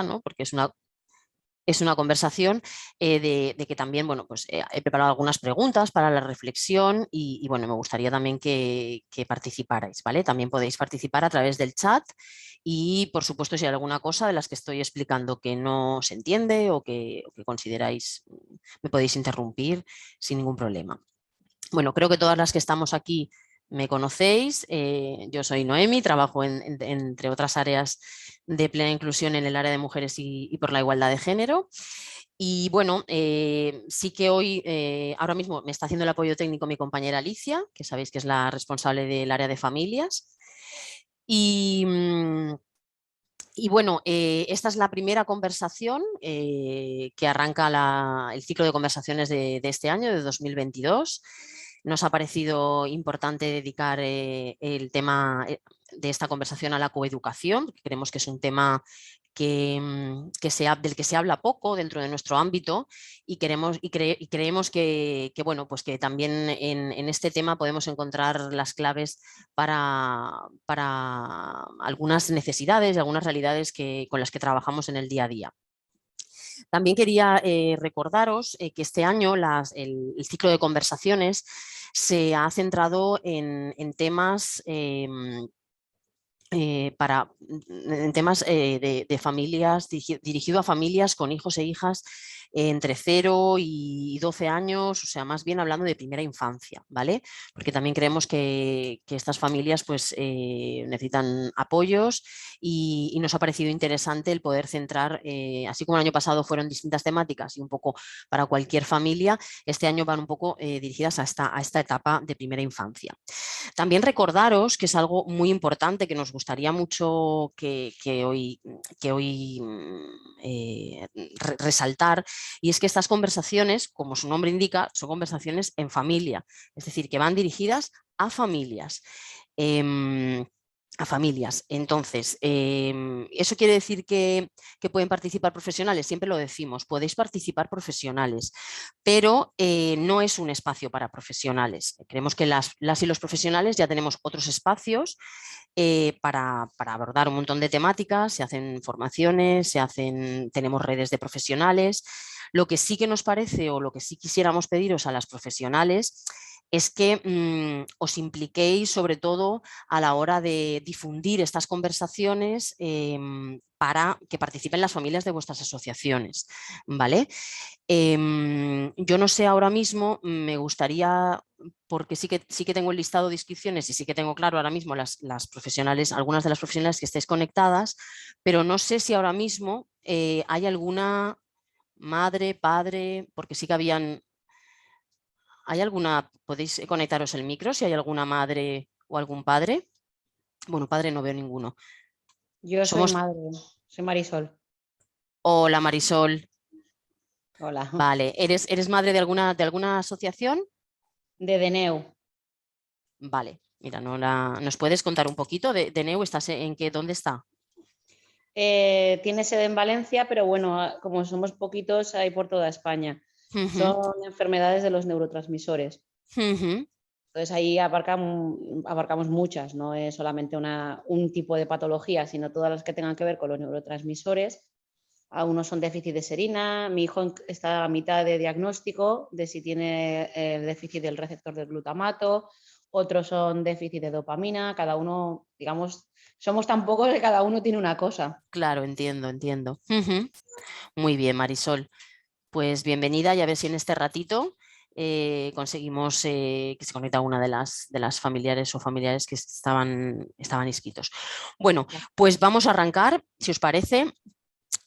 ¿no? Porque es una conversación de que también, bueno, pues he preparado algunas preguntas para la reflexión y, bueno, me gustaría también que participarais, ¿vale? También podéis participar a través del chat y, por supuesto, si hay alguna cosa de las que estoy explicando que no se entiende o que consideráis, me podéis interrumpir sin ningún problema. Bueno, creo que todas las que estamos aquí me conocéis. Yo soy Noemi, trabajo entre otras áreas de plena inclusión en el área de mujeres y por la igualdad de género. Y bueno, sí que hoy, ahora mismo me está haciendo el apoyo técnico mi compañera Alicia, que sabéis que es la responsable del área de familias. Y, y bueno, esta es la primera conversación que arranca el ciclo de conversaciones de este año, de 2022. Nos ha parecido importante dedicar el tema de esta conversación a la coeducación, porque creemos que es un tema del que se habla poco dentro de nuestro ámbito y creemos bueno, pues que también en este tema podemos encontrar las claves para algunas necesidades y algunas realidades con las que trabajamos en el día a día. También quería recordaros que este año el ciclo de conversaciones se ha centrado en temas en temas de familias, dirigido a familias con hijos e hijas entre 0 y 12 años, o sea, más bien hablando de primera infancia, ¿vale? Porque también creemos que estas familias pues, necesitan apoyos y nos ha parecido interesante el poder centrar, así como el año pasado fueron distintas temáticas y un poco para cualquier familia, este año van un poco dirigidas a esta etapa de primera infancia. También recordaros que es algo muy importante que nos gustaría mucho que hoy resaltar, y es que estas conversaciones, como su nombre indica, son conversaciones en familia, es decir, que van dirigidas a familias. A familias. Entonces, ¿eso quiere decir que pueden participar profesionales? Siempre lo decimos, podéis participar profesionales, pero no es un espacio para profesionales. Creemos que las y los profesionales ya tenemos otros espacios para abordar un montón de temáticas, se hacen formaciones, tenemos redes de profesionales. Lo que sí que nos parece o lo que sí quisiéramos pediros a las profesionales es que os impliquéis sobre todo a la hora de difundir estas conversaciones para que participen las familias de vuestras asociaciones, ¿vale? Yo no sé ahora mismo, me gustaría, porque sí que tengo el listado de inscripciones y sí que tengo claro ahora mismo las profesionales, algunas de las profesionales que estéis conectadas, pero no sé si ahora mismo hay alguna madre, padre, porque sí que ¿hay alguna, podéis conectaros el micro si hay alguna madre o algún padre? Bueno, padre no veo ninguno. Yo soy Somos, madre, soy Marisol. hola Marisol, Hola. vale, ¿eres madre de alguna asociación? De Deneu. Vale, mira, ¿nos puedes contar un poquito de Neu? ¿Dónde está? Tiene sede en Valencia, pero bueno, como somos poquitos, hay por toda España. Ujú, Son enfermedades de los neurotransmisores. ujú, Entonces ahí abarcamos muchas, no es solamente un tipo de patología, sino todas las que tengan que ver con los neurotransmisores. Algunos son déficit de serina, mi hijo está a mitad de diagnóstico de si tiene el déficit del receptor del glutamato, otros son déficit de dopamina, cada uno, digamos, somos tan pocos que cada uno tiene una cosa. claro, entiendo. Ujú. Muy bien, Marisol. Pues bienvenida y a ver si en este ratito conseguimos que se conecte a una de las familiares o familiares que estaban inscritos. Bueno, pues vamos a arrancar, si os parece.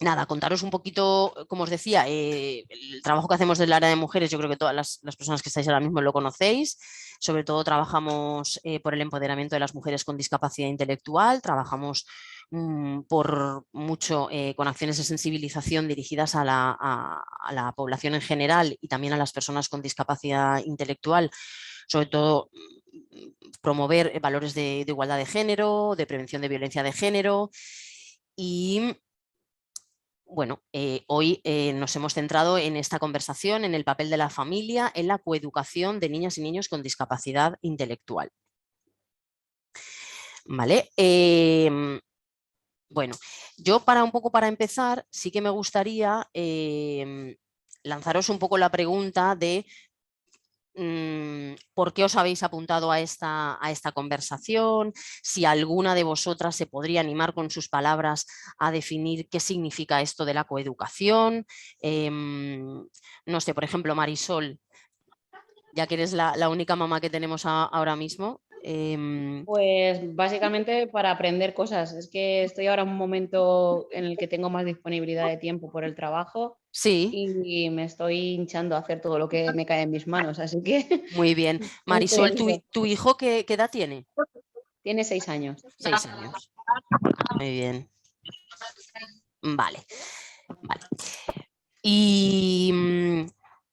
Nada, contaros un poquito, como os decía, el trabajo que hacemos del área de mujeres, yo creo que todas las personas que estáis ahora mismo lo conocéis. Sobre todo trabajamos por el empoderamiento de las mujeres con discapacidad intelectual, trabajamos por mucho con acciones de sensibilización dirigidas a la población en general y también a las personas con discapacidad intelectual, sobre todo promover valores de igualdad de género, de prevención de violencia de género y bueno, hoy nos hemos centrado en esta conversación, en el papel de la familia, en la coeducación de niñas y niños con discapacidad intelectual. ¿Vale? Bueno, yo un poco para empezar, sí que me gustaría lanzaros un poco la pregunta de ¿por qué os habéis apuntado a esta conversación? Si alguna de vosotras se podría animar con sus palabras a definir qué significa esto de la coeducación. No sé, por ejemplo, Marisol, ya que eres la única mamá que tenemos ahora mismo. Pues básicamente para aprender cosas. Es que estoy ahora en un momento en el que tengo más disponibilidad de tiempo por el trabajo Sí, y me estoy hinchando a hacer todo lo que me cae en mis manos. Así que muy bien. mucho Marisol, eso. ¿tu hijo qué edad tiene? Tiene 6 años. 6 años. Muy bien. Vale, vale.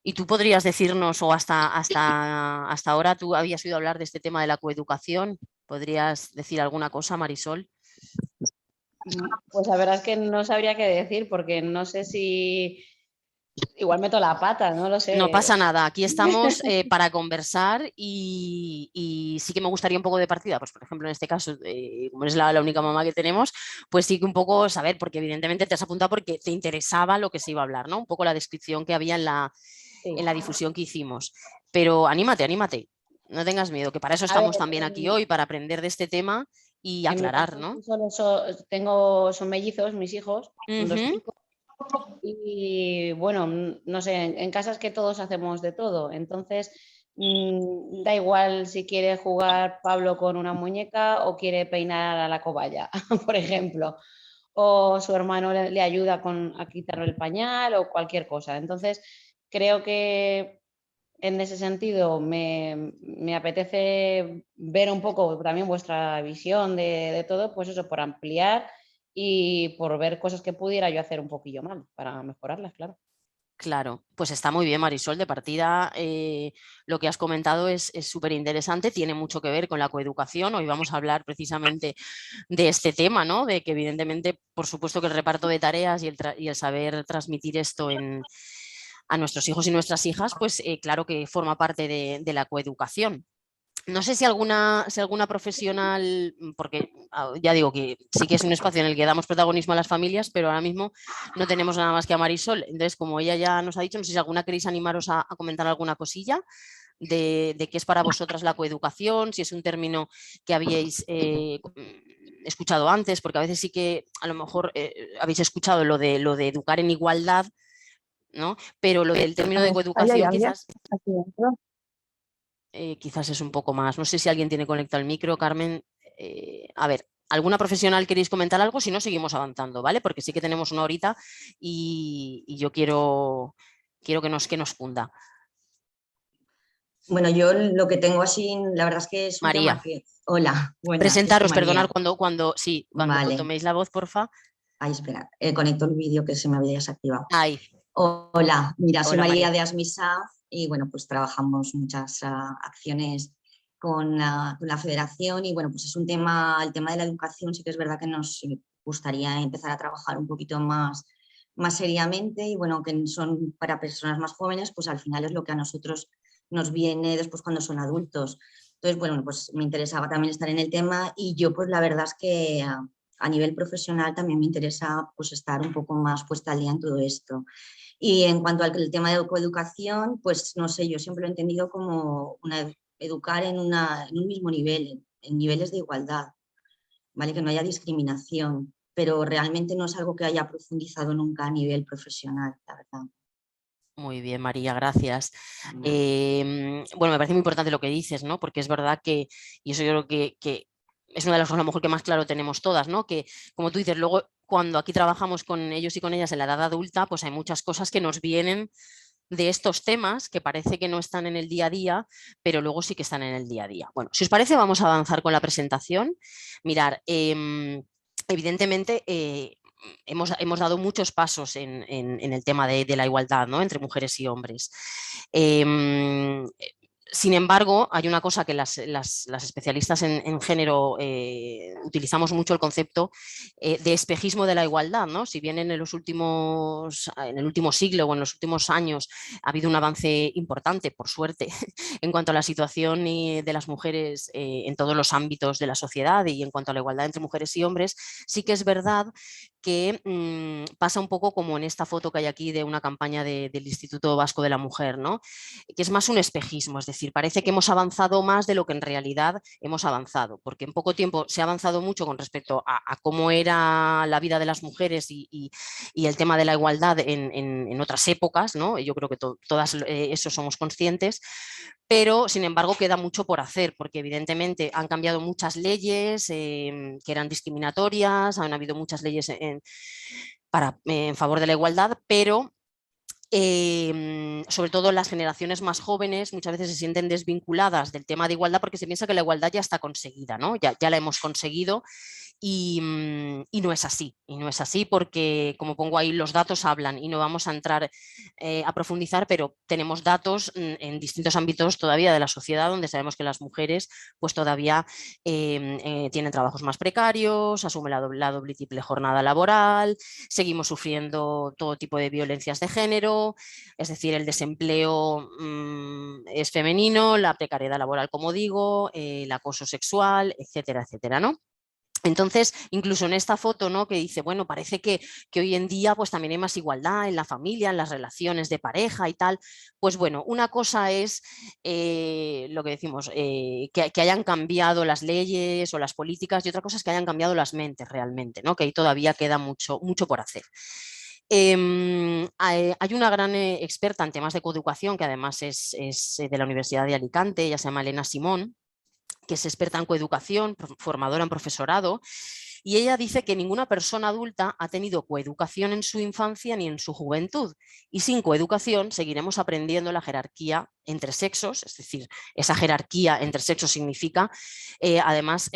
Y tú podrías decirnos, o hasta ahora tú habías oído hablar de este tema de la coeducación. ¿Podrías decir alguna cosa, Marisol? Pues la verdad es que no sabría qué decir porque no sé si igual meto la pata, no lo No sé. pasa nada, aquí estamos para conversar y sí que me gustaría un poco de partida, pues por ejemplo en este caso, como eres la única mamá que tenemos, pues sí que un poco saber, porque evidentemente te has apuntado porque te interesaba lo que se iba a hablar, ¿no? Un poco la descripción que había en Sí. la difusión que hicimos. Pero anímate, anímate, no tengas miedo, que para eso A ver, estamos también aquí hoy, para aprender de este tema y en mi aclarar, caso ¿no? son mellizos mis hijos, son dos Ujú. chicos. Y bueno, no sé, en casa es que todos hacemos de todo, entonces da igual si quiere jugar Pablo con una muñeca o quiere peinar a la cobaya, por ejemplo, o su hermano le ayuda a quitarle el pañal o cualquier cosa. Entonces, creo que en ese sentido me apetece ver un poco también vuestra visión de todo, pues eso, por ampliar y por ver cosas que pudiera yo hacer un poquillo mal para mejorarlas, claro. Claro, pues está muy bien, Marisol. De partida, lo que has comentado es súper interesante, tiene mucho que ver con la coeducación. Hoy vamos a hablar precisamente de este tema, ¿no? De que evidentemente, por supuesto que el reparto de tareas y el saber transmitir esto a nuestros hijos y nuestras hijas, pues claro que forma parte de la coeducación. No sé si alguna profesional, porque ya digo que sí que es un espacio en el que damos protagonismo a las familias, pero ahora mismo no tenemos nada más que a Marisol. Entonces, como ella ya nos ha dicho, no sé si alguna queréis animaros a comentar alguna cosilla de qué es para vosotras la coeducación, si es un término que habíais escuchado antes, porque a veces sí que a lo mejor habéis escuchado lo de educar en igualdad, ¿no? Pero lo del término de ¿Hay coeducación alguien quizás aquí dentro? quizás es un poco más. No sé si alguien tiene conectado el micro, Carmen. A ver, ¿alguna profesional queréis comentar algo? Si no, seguimos avanzando, ¿vale? Porque sí que tenemos una horita y yo quiero que nos funda. Bueno, yo lo que tengo así, la verdad es que es un tema María, que... Hola, buenas, yo soy presentaros, perdonar María. cuando Vale, toméis la voz, porfa. ahí espera, conecto el vídeo que se me había desactivado. Ahí, Hola, mira, soy hola María María. de ASMISAF y bueno, pues trabajamos muchas acciones con la federación y bueno, pues es un tema, el tema de la educación sí que es verdad que nos gustaría empezar a trabajar un poquito más seriamente y bueno, que son para personas más jóvenes, pues al final es lo que a nosotros nos viene después cuando son adultos. Entonces, bueno, pues me interesaba también estar en el tema y yo pues la verdad es que a nivel profesional también me interesa pues estar un poco más puesta al día en todo esto. Y en cuanto al tema de coeducación, pues no sé, yo siempre lo he entendido como educar en un mismo nivel, en niveles de igualdad, ¿vale? Que no haya discriminación, pero realmente no es algo que haya profundizado nunca a nivel profesional, la verdad. Muy bien, María, gracias. Bueno, me parece muy importante lo que dices, ¿no? Porque es verdad y eso yo creo que es una de las cosas a lo mejor que más claro tenemos todas, ¿no? Que como tú dices, luego cuando aquí trabajamos con ellos y con ellas en la edad adulta, pues hay muchas cosas que nos vienen de estos temas que parece que no están en el día a día, pero luego sí que están en el día a día. Bueno, si os parece, vamos a avanzar con la presentación. Mirar, evidentemente hemos dado muchos pasos en el tema de la igualdad, ¿no? Entre mujeres y hombres. Sin embargo, hay una cosa que las especialistas en género utilizamos mucho, el concepto de espejismo de la igualdad, ¿no? Si bien en el último siglo o en los últimos años ha habido un avance importante, por suerte, en cuanto a la situación de las mujeres en todos los ámbitos de la sociedad y en cuanto a la igualdad entre mujeres y hombres, sí que es verdad que pasa un poco como en esta foto que hay aquí de una campaña del Instituto Vasco de la Mujer, ¿no? Que es más un espejismo, es decir, parece que hemos avanzado más de lo que en realidad hemos avanzado, porque en poco tiempo se ha avanzado mucho con respecto a cómo era la vida de las mujeres y el tema de la igualdad en otras épocas, ¿no? Yo creo que todas eso somos conscientes, pero sin embargo queda mucho por hacer, porque evidentemente han cambiado muchas leyes que eran discriminatorias, han habido muchas leyes en favor de la igualdad, pero sobre todo las generaciones más jóvenes muchas veces se sienten desvinculadas del tema de igualdad porque se piensa que la igualdad ya está conseguida, ¿no? Ya la hemos conseguido. Y no es así, porque, como pongo ahí, los datos hablan y no vamos a entrar a profundizar, pero tenemos datos en distintos ámbitos todavía de la sociedad donde sabemos que las mujeres pues todavía tienen trabajos más precarios, asumen la doble y triple jornada laboral, seguimos sufriendo todo tipo de violencias de género, es decir, el desempleo es femenino, la precariedad laboral, como digo, el acoso sexual, etcétera, etcétera, ¿no? Entonces, incluso en esta foto, ¿no? Que dice, bueno, parece que hoy en día pues también hay más igualdad en la familia, en las relaciones de pareja y tal. Pues bueno, una cosa es lo que decimos, que hayan cambiado las leyes o las políticas, y otra cosa es que hayan cambiado las mentes realmente, ¿no? Que ahí todavía queda mucho por hacer. Hay una gran experta en temas de coeducación, que además es de la Universidad de Alicante, ella se llama Elena Simón, que es experta en coeducación, formadora en profesorado, y ella dice que ninguna persona adulta ha tenido coeducación en su infancia ni en su juventud, y sin coeducación seguiremos aprendiendo la jerarquía entre sexos, es decir, esa jerarquía entre sexos significa, además,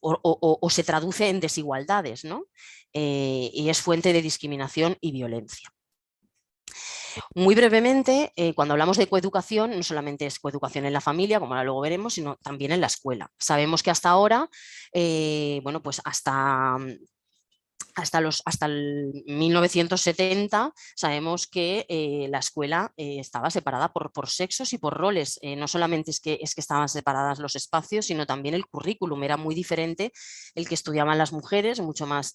o se traduce en desigualdades, ¿no? Y es fuente de discriminación y violencia. Muy brevemente, cuando hablamos de coeducación, no solamente es coeducación en la familia, como ahora luego veremos, sino también en la escuela. Sabemos que hasta ahora, bueno, pues hasta el 1970 sabemos que la escuela estaba separada por sexos y por roles. No solamente es que estaban separadas los espacios, sino también el currículum era muy diferente el que estudiaban las mujeres, mucho más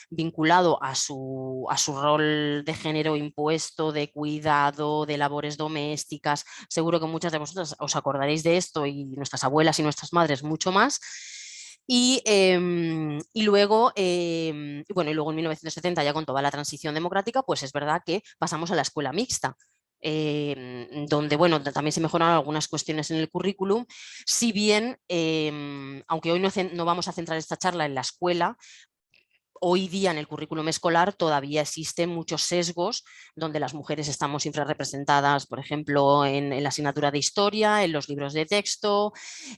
vinculado a su rol de género impuesto, de cuidado, de labores domésticas. Seguro que muchas de vosotras os acordaréis de esto, y nuestras abuelas y nuestras madres mucho más. Y luego, bueno, y luego en 1970, ya con toda la transición democrática, pues es verdad que pasamos a la escuela mixta, donde, bueno, también se mejoraron algunas cuestiones en el currículum, si bien, aunque hoy no vamos a centrar esta charla en la escuela, hoy día en el currículum escolar todavía existen muchos sesgos donde las mujeres estamos infrarrepresentadas, por ejemplo, en la asignatura de historia, en los libros de texto,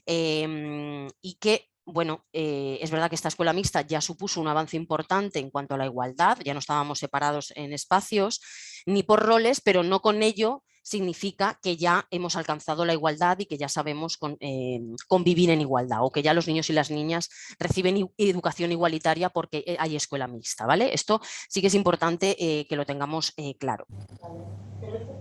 y que, bueno, es verdad que esta escuela mixta ya supuso un avance importante en cuanto a la igualdad, ya no estábamos separados en espacios ni por roles, pero no con ello significa que ya hemos alcanzado la igualdad y que ya sabemos convivir en igualdad, o que ya los niños y las niñas reciben educación igualitaria porque hay escuela mixta, ¿vale? Esto sí que es importante que lo tengamos claro.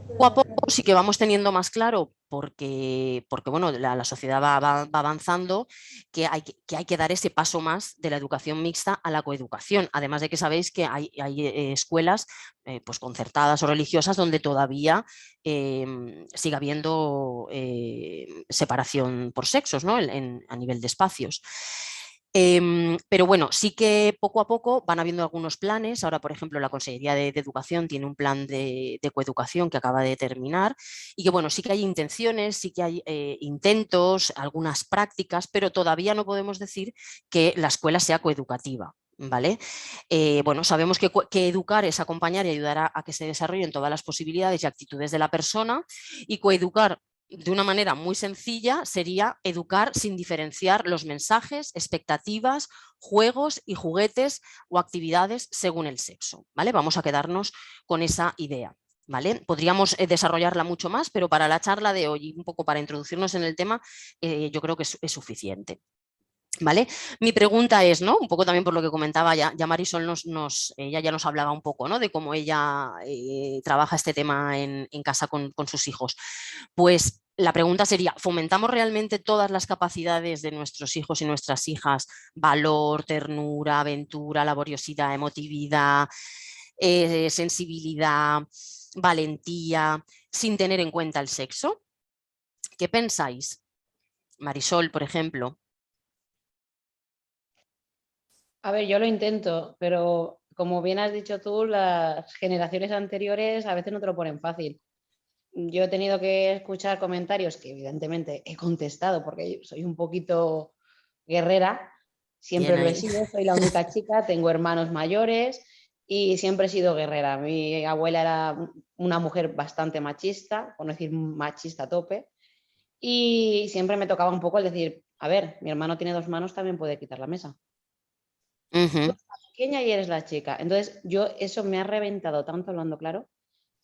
Poco a poco sí que vamos teniendo más claro, porque bueno, la sociedad va avanzando, que hay que dar ese paso más de la educación mixta a la coeducación. Además de que sabéis que hay escuelas pues concertadas o religiosas donde todavía sigue habiendo separación por sexos, ¿no? A nivel de espacios. Pero bueno, sí que poco a poco van habiendo algunos planes. Ahora, por ejemplo, la Consejería de Educación tiene un plan de coeducación que acaba de terminar, y que bueno, sí que hay intenciones, sí que hay intentos, algunas prácticas, pero todavía no podemos decir que la escuela sea coeducativa, ¿vale? Bueno, sabemos que educar es acompañar y ayudar a que se desarrollen todas las posibilidades y actitudes de la persona, y coeducar de una manera muy sencilla sería educar sin diferenciar los mensajes, expectativas, juegos y juguetes o actividades según el sexo, ¿vale? Vamos a quedarnos con esa idea. ¿vale? Podríamos desarrollarla mucho más, pero para la charla de hoy, un poco para introducirnos en el tema, yo creo que es suficiente. ¿Vale? Mi pregunta es, ¿no? Un poco también por lo que comentaba ya Marisol, ella ya nos hablaba un poco, ¿no? De cómo ella trabaja este tema en casa con sus hijos. Pues la pregunta sería, ¿fomentamos realmente todas las capacidades de nuestros hijos y nuestras hijas? Valor, ternura, aventura, laboriosidad, emotividad, sensibilidad, valentía, sin tener en cuenta el sexo. ¿Qué pensáis? Marisol, por ejemplo. A ver, yo lo intento, pero como bien has dicho tú, las generaciones anteriores a veces no te lo ponen fácil. Yo he tenido que escuchar comentarios que evidentemente he contestado porque soy un poquito guerrera, siempre Bien lo he ahí. sido, soy la única chica, tengo hermanos mayores y siempre he sido guerrera. Mi abuela era una mujer bastante machista, por no decir machista a tope, y siempre me tocaba un poco el decir, a ver, mi hermano tiene 2 manos, también puede quitar la mesa. Tú eres la pequeña y eres la chica. Entonces, eso me ha reventado tanto, hablando claro,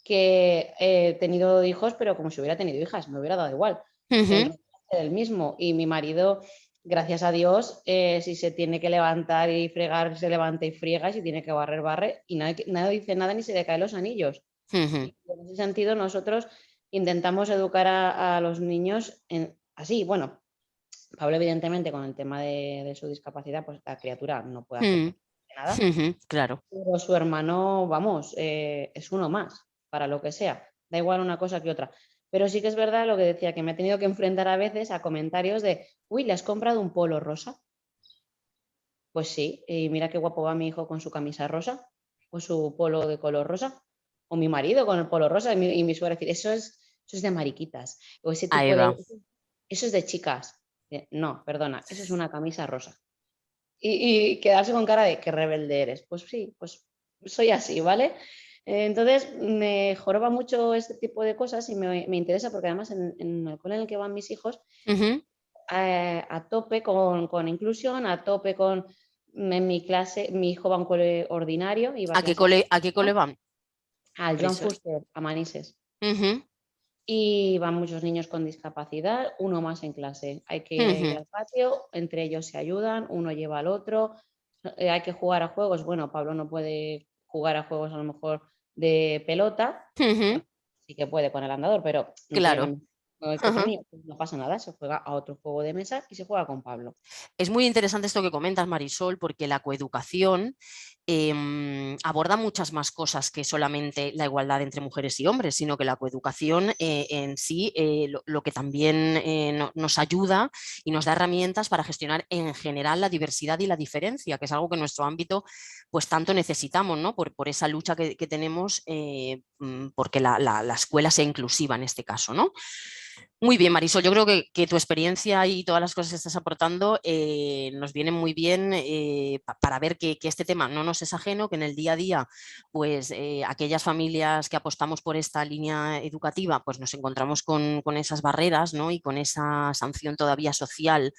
que he tenido hijos, pero como si hubiera tenido hijas, me hubiera dado igual. El rol es el mismo. Y mi marido, gracias a Dios, si se tiene que levantar y fregar, se levanta y friega, y si tiene que barrer, barre, y nadie dice nada ni se le caen los anillos. Y en ese sentido, nosotros intentamos educar a los niños así, bueno. Pablo, evidentemente, con el tema de su discapacidad, pues la criatura no puede hacer nada. Claro. Pero su hermano, vamos, es uno más, para lo que sea. Da igual una cosa que otra. Pero sí que es verdad lo que decía, que me he tenido que enfrentar a veces a comentarios de, uy, ¿le has comprado un polo rosa? Pues sí, y mira qué guapo va mi hijo con su camisa rosa, o su polo de color rosa, o mi marido con el polo rosa, y mi suegra decir, eso es de mariquitas, o ese Ahí tipo va. eso es de chicas. No, perdona, eso es una camisa rosa. Y quedarse con cara de qué rebelde eres. Pues sí, pues soy así, ¿vale? Entonces me joroba mucho este tipo de cosas y me interesa porque además en el cole en el que van mis hijos, a tope con inclusión, a tope con, en mi clase, mi hijo va a un cole ordinario y va a clase ¿A qué cole van? al Joan Marisol? Fuster, a Manises. Y van muchos niños con discapacidad, uno más en clase. Hay que ir al patio, entre ellos se ayudan, uno lleva al otro, hay que jugar a juegos. Bueno, Pablo no puede jugar a juegos a lo mejor de pelota, bueno, sí que puede con el andador, pero no Claro. tiene el pequeño, pues no pasa nada, se juega a otro juego de mesa y se juega con Pablo. Es muy interesante esto que comentas, Marisol, porque la coeducación aborda muchas más cosas que solamente la igualdad entre mujeres y hombres, sino que la coeducación en sí lo que también nos ayuda y nos da herramientas para gestionar en general la diversidad y la diferencia, que es algo que en nuestro ámbito pues tanto necesitamos, ¿no? Por esa lucha que tenemos porque la escuela sea inclusiva en este caso, ¿no? Muy bien, Marisol, yo creo que tu experiencia y todas las cosas que estás aportando nos vienen muy bien para ver que este tema no nos es ajeno, que en el día a día, pues aquellas familias que apostamos por esta línea educativa, pues nos encontramos con esas barreras, ¿no? Y con esa sanción todavía social,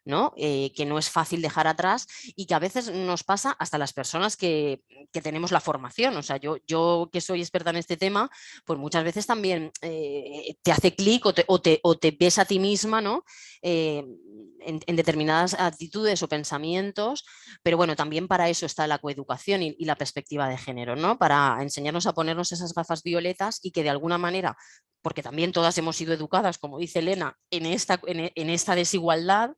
¿no? Que no es fácil dejar atrás y que a veces nos pasa hasta las personas que tenemos la formación. O sea, yo que soy experta en este tema, pues muchas veces también te hace clic o te ves a ti misma, ¿no? En determinadas actitudes o pensamientos, pero bueno, también para eso está la coeducación y la perspectiva de género, ¿no? Para enseñarnos a ponernos esas gafas violetas y que de alguna manera, porque también todas hemos sido educadas, como dice Elena, en esta desigualdad,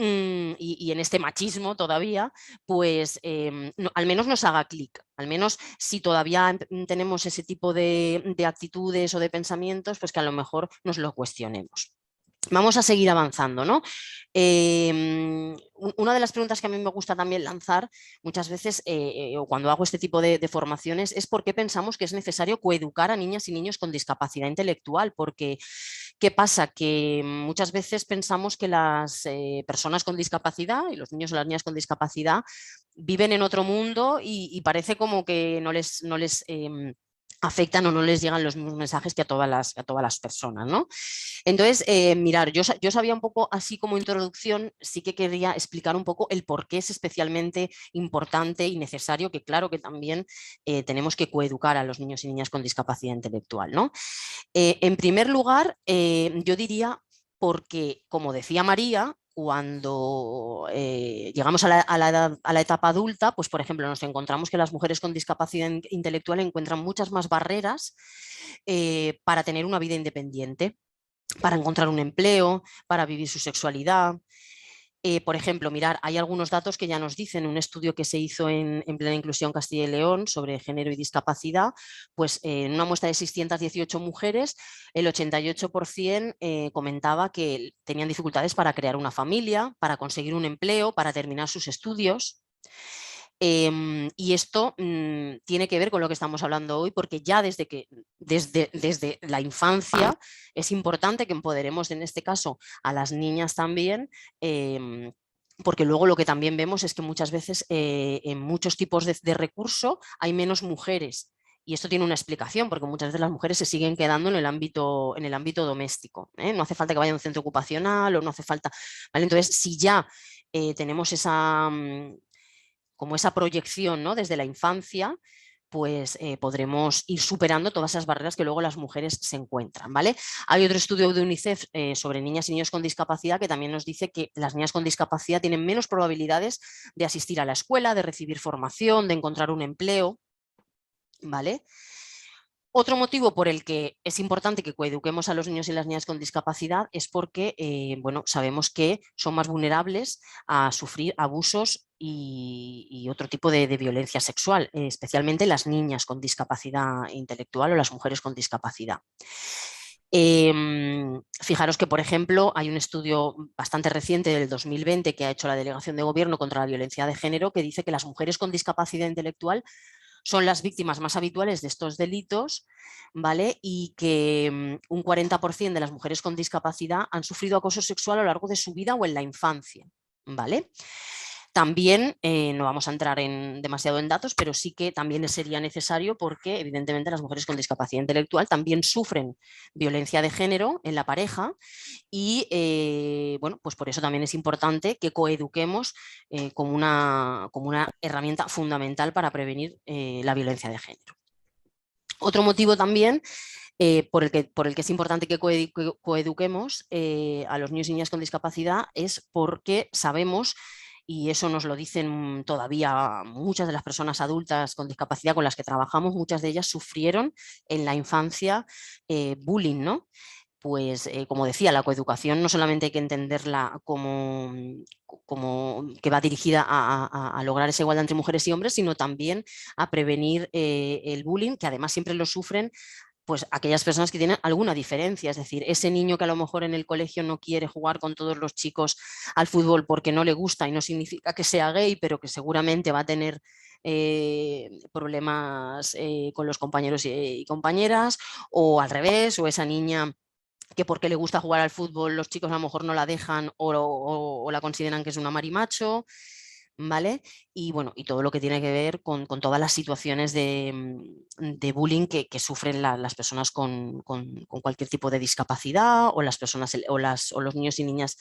y en este machismo todavía, pues al menos nos haga clic, al menos si todavía tenemos ese tipo de actitudes o de pensamientos, pues que a lo mejor nos lo cuestionemos. Vamos a seguir avanzando, ¿no? Una de las preguntas que a mí me gusta también lanzar muchas veces, o cuando hago este tipo de formaciones, es por qué pensamos que es necesario coeducar a niñas y niños con discapacidad intelectual, porque ¿qué pasa? Que muchas veces pensamos que las personas con discapacidad y los niños o las niñas con discapacidad viven en otro mundo y parece como que no les afectan o no les llegan los mismos mensajes que a todas las personas, ¿no? Entonces, mirar, yo sabía un poco así como introducción, sí que quería explicar un poco el por qué es especialmente importante y necesario, que claro que también tenemos que coeducar a los niños y niñas con discapacidad intelectual, ¿no? En primer lugar, yo diría porque, como decía María, cuando llegamos a la etapa adulta, pues por ejemplo nos encontramos que las mujeres con discapacidad intelectual encuentran muchas más barreras para tener una vida independiente, para encontrar un empleo, para vivir su sexualidad. Por ejemplo, mirar, hay algunos datos que ya nos dicen, un estudio que se hizo en Plena Inclusión Castilla y León sobre género y discapacidad, pues en una muestra de 618 mujeres, el 88% comentaba que tenían dificultades para crear una familia, para conseguir un empleo, para terminar sus estudios. Y esto tiene que ver con lo que estamos hablando hoy, porque ya desde la infancia es importante que empoderemos en este caso a las niñas también, porque luego lo que también vemos es que muchas veces en muchos tipos de recurso hay menos mujeres. Y esto tiene una explicación, porque muchas veces las mujeres se siguen quedando en el ámbito doméstico, ¿eh? No hace falta que vaya a un centro ocupacional o no hace falta, ¿vale? Entonces, si ya tenemos como esa proyección, ¿no?, desde la infancia, pues podremos ir superando todas esas barreras que luego las mujeres se encuentran, ¿vale? Hay otro estudio de UNICEF sobre niñas y niños con discapacidad que también nos dice que las niñas con discapacidad tienen menos probabilidades de asistir a la escuela, de recibir formación, de encontrar un empleo, ¿vale? Otro motivo por el que es importante que coeduquemos a los niños y las niñas con discapacidad es porque bueno, sabemos que son más vulnerables a sufrir abusos y otro tipo de violencia sexual, especialmente las niñas con discapacidad intelectual o las mujeres con discapacidad. Fijaros que, por ejemplo, hay un estudio bastante reciente del 2020 que ha hecho la Delegación de Gobierno contra la Violencia de Género que dice que las mujeres con discapacidad intelectual son las víctimas más habituales de estos delitos, ¿vale? Y que un 40% de las mujeres con discapacidad han sufrido acoso sexual a lo largo de su vida o en la infancia, ¿vale? También, no vamos a entrar demasiado en datos, pero sí que también sería necesario porque evidentemente las mujeres con discapacidad intelectual también sufren violencia de género en la pareja y bueno, pues por eso también es importante que coeduquemos como una herramienta fundamental para prevenir la violencia de género. Otro motivo también por el que es importante que coeduquemos a los niños y niñas con discapacidad es porque sabemos, y eso nos lo dicen todavía muchas de las personas adultas con discapacidad con las que trabajamos, muchas de ellas sufrieron en la infancia bullying, ¿no? Pues como decía, la coeducación no solamente hay que entenderla como que va dirigida a lograr esa igualdad entre mujeres y hombres, sino también a prevenir el bullying, que además siempre lo sufren pues aquellas personas que tienen alguna diferencia, es decir, ese niño que a lo mejor en el colegio no quiere jugar con todos los chicos al fútbol porque no le gusta y no significa que sea gay, pero que seguramente va a tener problemas con los compañeros y compañeras, o al revés, o esa niña que porque le gusta jugar al fútbol los chicos a lo mejor no la dejan o la consideran que es una marimacho, ¿vale? Y bueno, y todo lo que tiene que ver con todas las situaciones de bullying que sufren las personas con cualquier tipo de discapacidad o las personas o los niños y niñas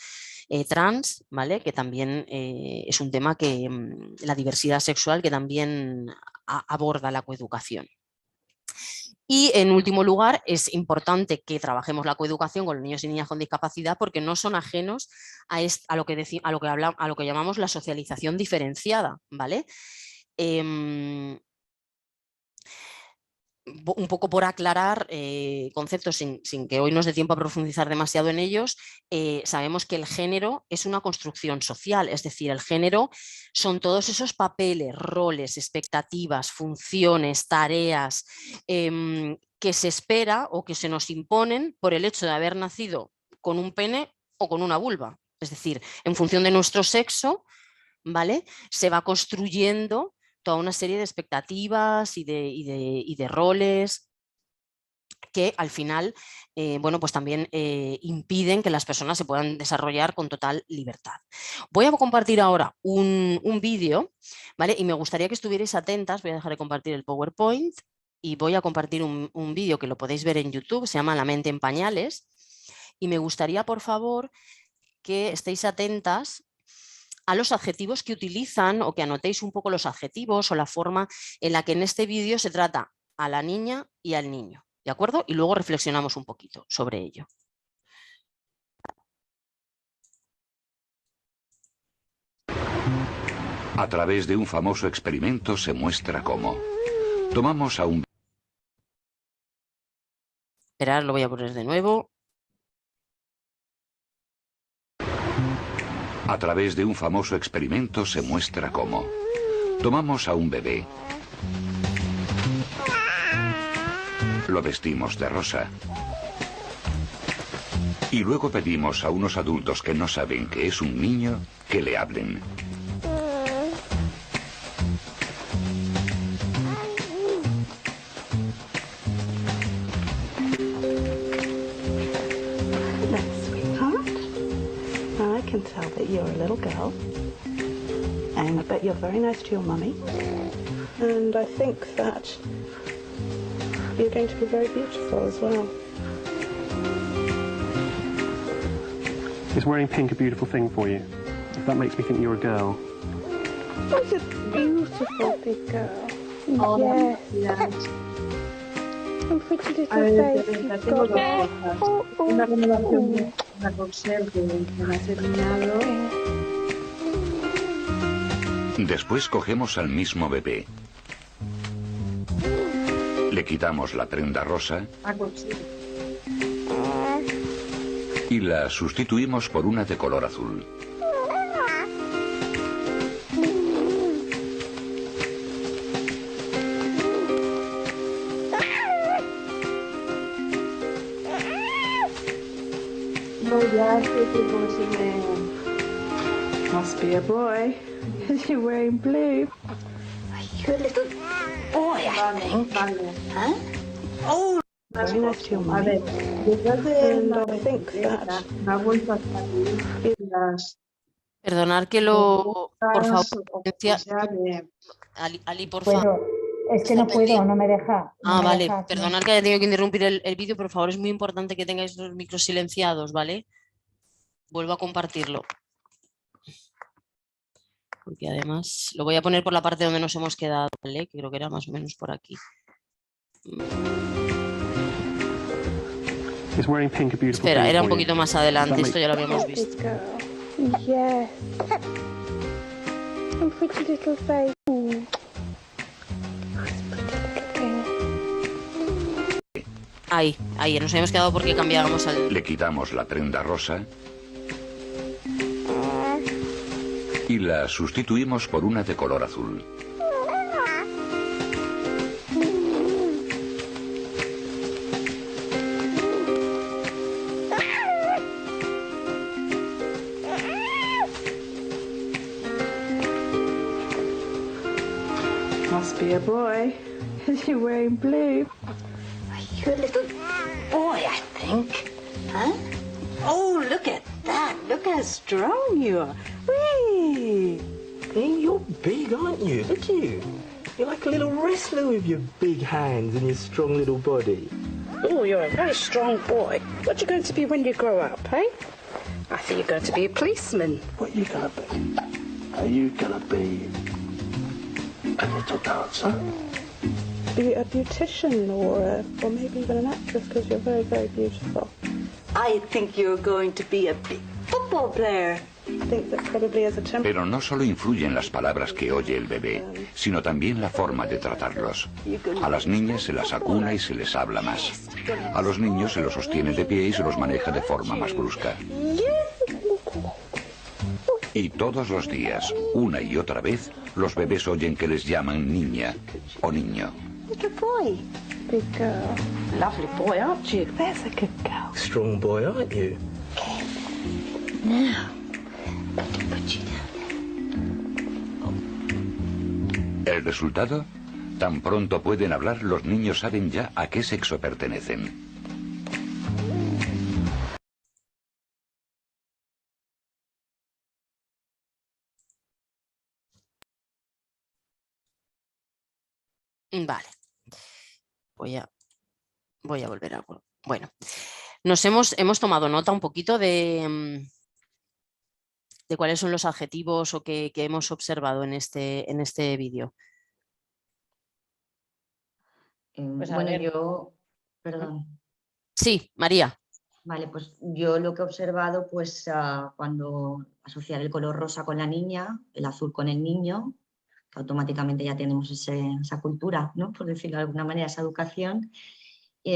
trans, ¿vale? Que también es un tema que la diversidad sexual que también aborda la coeducación. Y en último lugar, es importante que trabajemos la coeducación con los niños y niñas con discapacidad porque no son ajenos a lo que llamamos la socialización diferenciada, ¿vale? Un poco por aclarar conceptos sin que hoy nos dé tiempo a profundizar demasiado en ellos, sabemos que el género es una construcción social, es decir, el género son todos esos papeles, roles, expectativas, funciones, tareas que se espera o que se nos imponen por el hecho de haber nacido con un pene o con una vulva. Es decir, en función de nuestro sexo, ¿vale? Se va construyendo toda una serie de expectativas y de roles que al final bueno, pues también impiden que las personas se puedan desarrollar con total libertad. Voy a compartir ahora un vídeo, ¿vale? Y me gustaría que estuvierais atentas, voy a dejar de compartir el PowerPoint y voy a compartir un vídeo que lo podéis ver en YouTube, se llama La mente en pañales, y me gustaría, por favor, que estéis atentas a los adjetivos que utilizan o que anotéis un poco los adjetivos o la forma en la que en este vídeo se trata a la niña y al niño, ¿de acuerdo? Y luego reflexionamos un poquito sobre ello. A través de un famoso experimento se muestra cómo. Tomamos a un... Esperad, lo voy a poner de nuevo. A través de un famoso experimento se muestra cómo. Tomamos a un bebé. Lo vestimos de rosa. Y luego pedimos a unos adultos que no saben que es un niño que le hablen. I can tell that you're a little girl, and I bet you're very nice to your mummy, and I think that you're going to be very beautiful as well. Is wearing pink a beautiful thing for you? If that makes me think you're a girl. Oh, it's a beautiful big girl. Yes. And pretty little face you've got there. Una renovación de la Roxelle que me ha terminado. Después cogemos al mismo bebé. Le quitamos la prenda rosa y la sustituimos por una de color azul. Must be a boy, because you're wearing blue. You're a little boy, I think. Huh? Oh, Very nice to your a mummy. ver, después de And la I think that me ha vuelto a salir las Perdonad que lo... Por favor, o sea, de... Ali, por favor. Puedo, es que no puedo, no me deja. No me Vale, deja, no. perdonad que haya tenido que interrumpir el vídeo, por favor, es muy importante que tengáis los micros silenciados, ¿vale? Vuelvo a compartirlo. Porque además lo voy a poner por la parte donde nos hemos quedado, ¿vale? Que creo que era más o menos por aquí. Is wearing pink a beautiful Espera, thing era for un you? poquito más adelante, esto ya lo habíamos big visto. girl. Yes. And pretty little face. Ahí, nos habíamos quedado porque cambiábamos al... Le quitamos la prenda rosa y la sustituimos por una de color azul. Must be a boy, because you're wearing blue. You're a little boy, I think. Huh? Oh, look at that. Look how strong you are. Whee! Hey, you're big, aren't you? Look at you. You're like a little wrestler with your big hands and your strong little body. Oh, you're a very strong boy. What you going to be when you grow up, eh? I think you're going to be a policeman. What are you gonna be? Are you gonna be a little dancer? Be a beautician or maybe even an actress because you're very, very beautiful. I think you're going to be a big football player. I think that probably as a temper. Pero no solo influyen las palabras que oye el bebé, sino también la forma de tratarlos. A las niñas se las acuna y se les habla más. A los niños se los sostiene de pie y se los maneja de forma más brusca. Y todos los días, una y otra vez, los bebés oyen que les llaman niña o niño. Little boy. Big girl. Lovely boy, aren't you? There's a good girl. Strong boy, aren't you? Now, put you down. ¿El resultado? Tan pronto pueden hablar, los niños saben ya a qué sexo pertenecen. Vale. voy a volver a... Bueno, hemos tomado nota un poquito de cuáles son los adjetivos o que hemos observado en este vídeo. Pues a Bueno, ver. yo, perdón. Sí, María. Vale, pues yo lo que he observado, pues cuando asociar el color rosa con la niña, el azul con el niño, que automáticamente ya tenemos esa cultura, ¿no? Por decirlo de alguna manera, esa educación.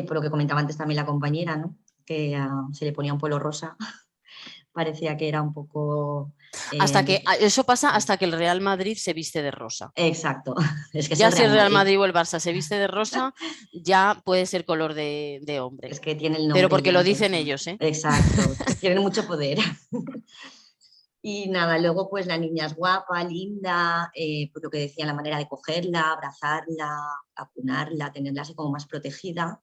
Por lo que comentaba antes también la compañera, ¿no? Que se le ponía un polo rosa, parecía que era un poco... Eso pasa hasta que el Real Madrid se viste de rosa. Exacto. Es que ya si el Real Madrid o el Barça se viste de rosa, ya puede ser color de hombre. Es que tiene el nombre. Pero porque ya, lo dicen ellos, ¿eh? Exacto. Tienen mucho poder. Y nada, luego pues la niña es guapa, linda, pues lo que decía, la manera de cogerla, abrazarla, acunarla, tenerla así como más protegida.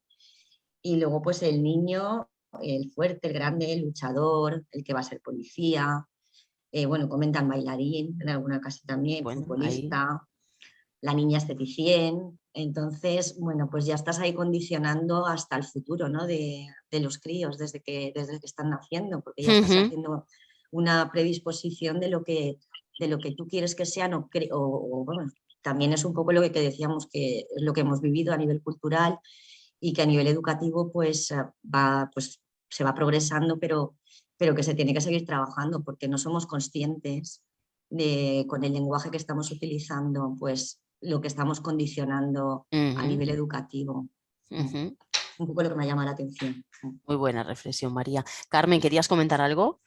Y luego pues el niño, el fuerte, el grande, el luchador, el que va a ser policía. Bueno, comentan bailarín, en alguna casa también, bueno, futbolista, ahí. La niña esteticien. Entonces, bueno, pues ya estás ahí condicionando hasta el futuro, ¿no? de los críos desde que están naciendo, porque ya estás haciendo una predisposición de lo que tú quieres que sean o bueno, también es un poco lo que decíamos, que es lo que hemos vivido a nivel cultural y que a nivel educativo pues se va progresando, pero que se tiene que seguir trabajando porque no somos conscientes con el lenguaje que estamos utilizando, pues lo que estamos condicionando a nivel educativo. Un poco lo que me llama la atención. Muy buena reflexión, María. Carmen, ¿querías comentar algo?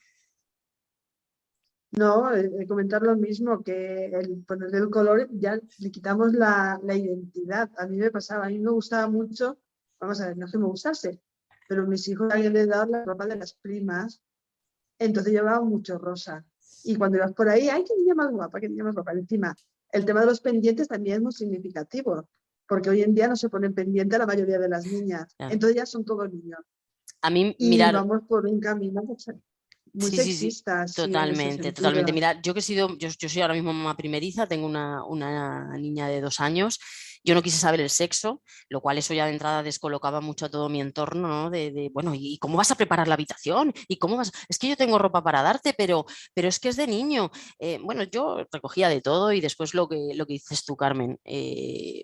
No, comentar lo mismo, que el ponerle el color ya le quitamos la identidad. A mí me pasaba, a mí me gustaba mucho, vamos a ver, no es que me gustase, pero mis hijos habían de dar la ropa de las primas, entonces llevaban mucho rosa. Y cuando ibas por ahí, ¡ay, qué niña más guapa, qué niña más guapa! Encima, el tema de los pendientes también es muy significativo, porque hoy en día no se ponen pendiente a la mayoría de las niñas, entonces ya son todos niños. A mí, y vamos por un camino muy sexista. Sí, totalmente, totalmente. Mira, yo soy ahora mismo mamá primeriza, tengo una niña de 2 años. Yo no quise saber el sexo, lo cual eso ya de entrada descolocaba mucho a todo mi entorno, ¿no? Bueno, ¿y cómo vas a preparar la habitación? ¿Y cómo vas? Es que yo tengo ropa para darte, pero es que es de niño. Bueno, yo recogía de todo y después lo que dices tú, Carmen,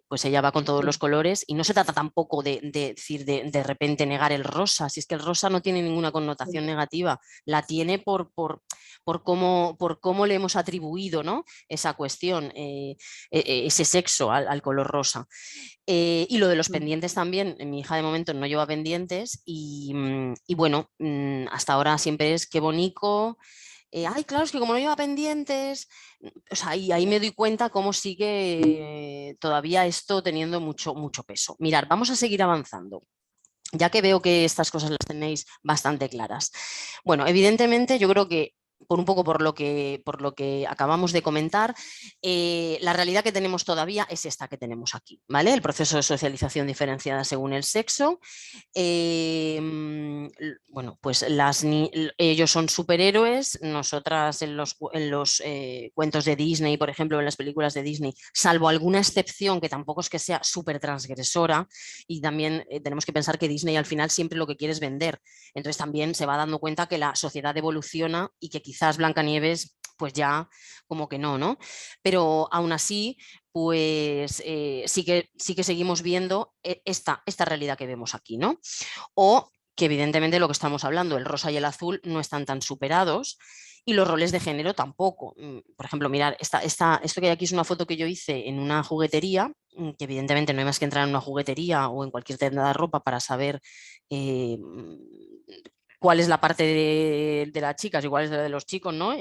pues ella va con todos los colores y no se trata tampoco de decir de repente negar el rosa, si es que el rosa no tiene ninguna connotación negativa, la tiene por cómo le hemos atribuido, ¿no? Esa cuestión, ese sexo al color rosa. Y lo de los pendientes también, mi hija de momento no lleva pendientes y bueno, hasta ahora siempre es qué bonito. Ay, claro, es que como no lleva pendientes, o sea, ahí me doy cuenta cómo sigue todavía esto teniendo mucho peso. Mirad, vamos a seguir avanzando, ya que veo que estas cosas las tenéis bastante claras. Bueno, evidentemente yo creo que por lo que acabamos de comentar, la realidad que tenemos todavía es esta que tenemos aquí, ¿vale? El proceso de socialización diferenciada según el sexo. Bueno, pues ellos son superhéroes, nosotras en los cuentos de Disney, por ejemplo, en las películas de Disney, salvo alguna excepción que tampoco es que sea súper transgresora, y también tenemos que pensar que Disney al final siempre lo que quiere es vender, entonces también se va dando cuenta que la sociedad evoluciona y que quizás Blancanieves pues ya como que no, pero aún así pues sí que seguimos viendo esta realidad que vemos aquí, ¿no? O que evidentemente lo que estamos hablando, el rosa y el azul no están tan superados y los roles de género tampoco. Por ejemplo, mirad, esto que hay aquí es una foto que yo hice en una juguetería, que evidentemente no hay más que entrar en una juguetería o en cualquier tienda de ropa para saber cuál es la parte de las chicas y cuál es la de los chicos, ¿no?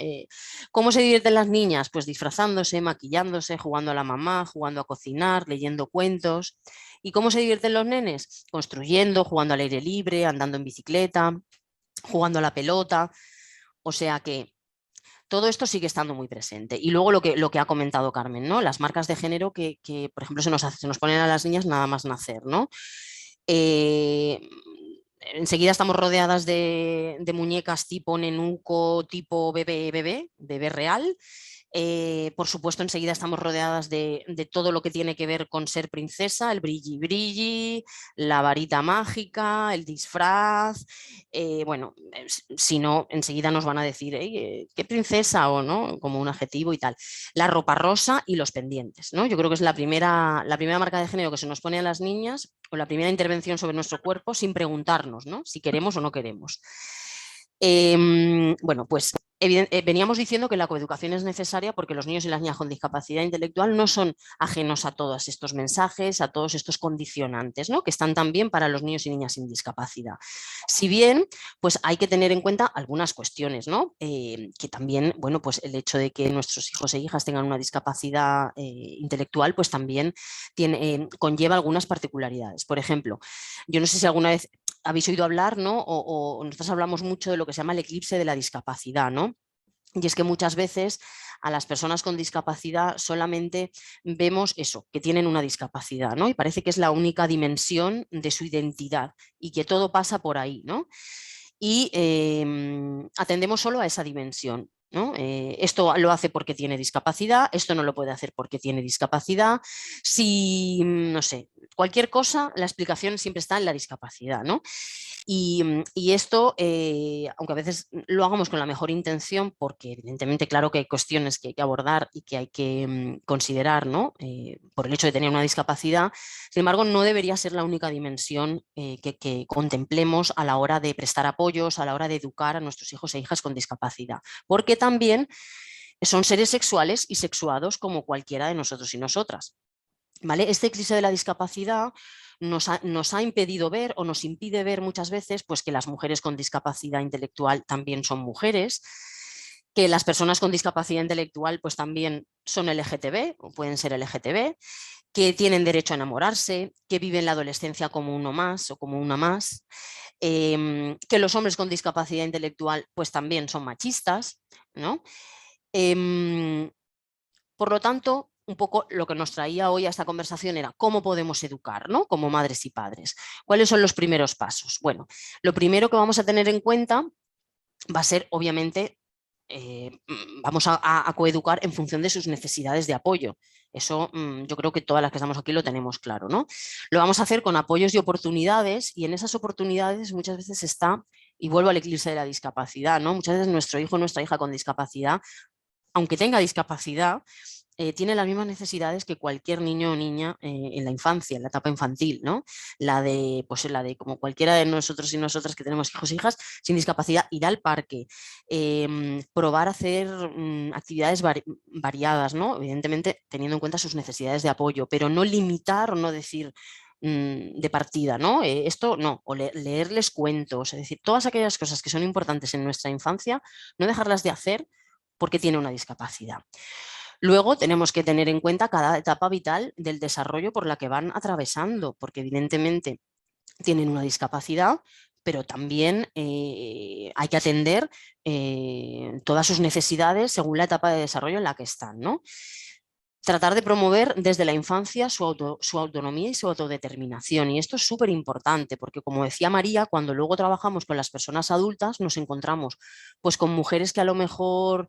¿Cómo se divierten las niñas? Pues disfrazándose, maquillándose, jugando a la mamá, jugando a cocinar, leyendo cuentos. ¿Y cómo se divierten los nenes? Construyendo, jugando al aire libre, andando en bicicleta, jugando a la pelota. O sea que todo esto sigue estando muy presente. Y luego lo que ha comentado Carmen, ¿no? Las marcas de género que por ejemplo, se nos ponen a las niñas nada más nacer, ¿no? Enseguida estamos rodeadas de muñecas tipo nenuco, tipo bebé real, Por supuesto, enseguida estamos rodeadas de todo lo que tiene que ver con ser princesa, el brilli brilli, la varita mágica, el disfraz. Bueno, si no, enseguida nos van a decir ¿qué princesa? O no, como un adjetivo y tal. La ropa rosa y los pendientes, ¿no? Yo creo que es la primera marca de género que se nos pone a las niñas, o la primera intervención sobre nuestro cuerpo sin preguntarnos, ¿no?, si queremos o no queremos. Bueno, pues veníamos diciendo que la coeducación es necesaria porque los niños y las niñas con discapacidad intelectual no son ajenos a todos estos mensajes, a todos estos condicionantes, ¿no?, que están también para los niños y niñas sin discapacidad. Si bien, pues hay que tener en cuenta algunas cuestiones, ¿no?, que también, bueno, pues el hecho de que nuestros hijos e hijas tengan una discapacidad intelectual, pues también conlleva algunas particularidades. Por ejemplo, yo no sé si alguna vez habéis oído hablar, ¿no?, o nosotros hablamos mucho de lo que se llama el eclipse de la discapacidad, ¿no? Y es que muchas veces a las personas con discapacidad solamente vemos eso, que tienen una discapacidad, ¿no? Y parece que es la única dimensión de su identidad y que todo pasa por ahí, ¿no? Y atendemos solo a esa dimensión, ¿no? Esto lo hace porque tiene discapacidad, esto no lo puede hacer porque tiene discapacidad. Si, no sé, cualquier cosa, la explicación siempre está en la discapacidad, ¿no? Y esto, aunque a veces lo hagamos con la mejor intención, porque evidentemente claro que hay cuestiones que hay que abordar y que hay que considerar, ¿no?, por el hecho de tener una discapacidad, sin embargo no debería ser la única dimensión que contemplemos a la hora de prestar apoyos, a la hora de educar a nuestros hijos e hijas con discapacidad, porque también son seres sexuales y sexuados como cualquiera de nosotros y nosotras. ¿Vale? Este eclipse de la discapacidad nos ha impedido ver, o nos impide ver muchas veces, pues que las mujeres con discapacidad intelectual también son mujeres, que las personas con discapacidad intelectual pues también son LGTB o pueden ser LGTB, que tienen derecho a enamorarse, que viven la adolescencia como uno más o como una más, que los hombres con discapacidad intelectual pues también son machistas, ¿no? Por lo tanto, un poco lo que nos traía hoy a esta conversación era cómo podemos educar, ¿no?, como madres y padres. ¿Cuáles son los primeros pasos? Bueno, lo primero que vamos a tener en cuenta va a ser, obviamente, vamos a coeducar en función de sus necesidades de apoyo. Eso yo creo que todas las que estamos aquí lo tenemos claro, ¿no? Lo vamos a hacer con apoyos y oportunidades, y en esas oportunidades muchas veces está, y vuelvo al eclipse de la discapacidad, ¿no? Muchas veces nuestro hijo o nuestra hija con discapacidad, aunque tenga discapacidad, tiene las mismas necesidades que cualquier niño o niña en la infancia, en la etapa infantil, ¿no? La de como cualquiera de nosotros y nosotras que tenemos hijos e hijas sin discapacidad, ir al parque, probar a hacer actividades variadas, ¿no? Evidentemente teniendo en cuenta sus necesidades de apoyo, pero no limitar o no decir de partida, ¿no? Esto no, o leerles cuentos, es decir, todas aquellas cosas que son importantes en nuestra infancia, no dejarlas de hacer porque tiene una discapacidad. Luego tenemos que tener en cuenta cada etapa vital del desarrollo por la que van atravesando, porque evidentemente tienen una discapacidad, pero también hay que atender todas sus necesidades según la etapa de desarrollo en la que están, ¿no? Tratar de promover desde la infancia su autonomía y su autodeterminación. Y esto es súper importante porque, como decía María, cuando luego trabajamos con las personas adultas nos encontramos pues, con mujeres que a lo mejor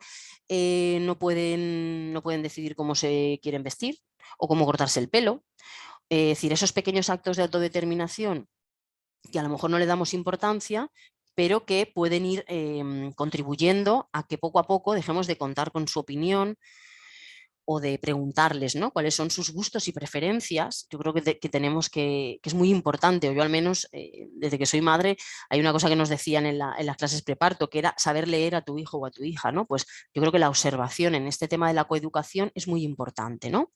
no pueden decidir cómo se quieren vestir o cómo cortarse el pelo. Es decir, esos pequeños actos de autodeterminación que a lo mejor no le damos importancia, pero que pueden ir contribuyendo a que poco a poco dejemos de contar con su opinión, o de preguntarles, ¿no?, cuáles son sus gustos y preferencias. Yo creo que tenemos que es muy importante, o yo al menos desde que soy madre hay una cosa que nos decían en las clases preparto, que era saber leer a tu hijo o a tu hija, ¿no? Pues yo creo que la observación en este tema de la coeducación es muy importante, ¿no?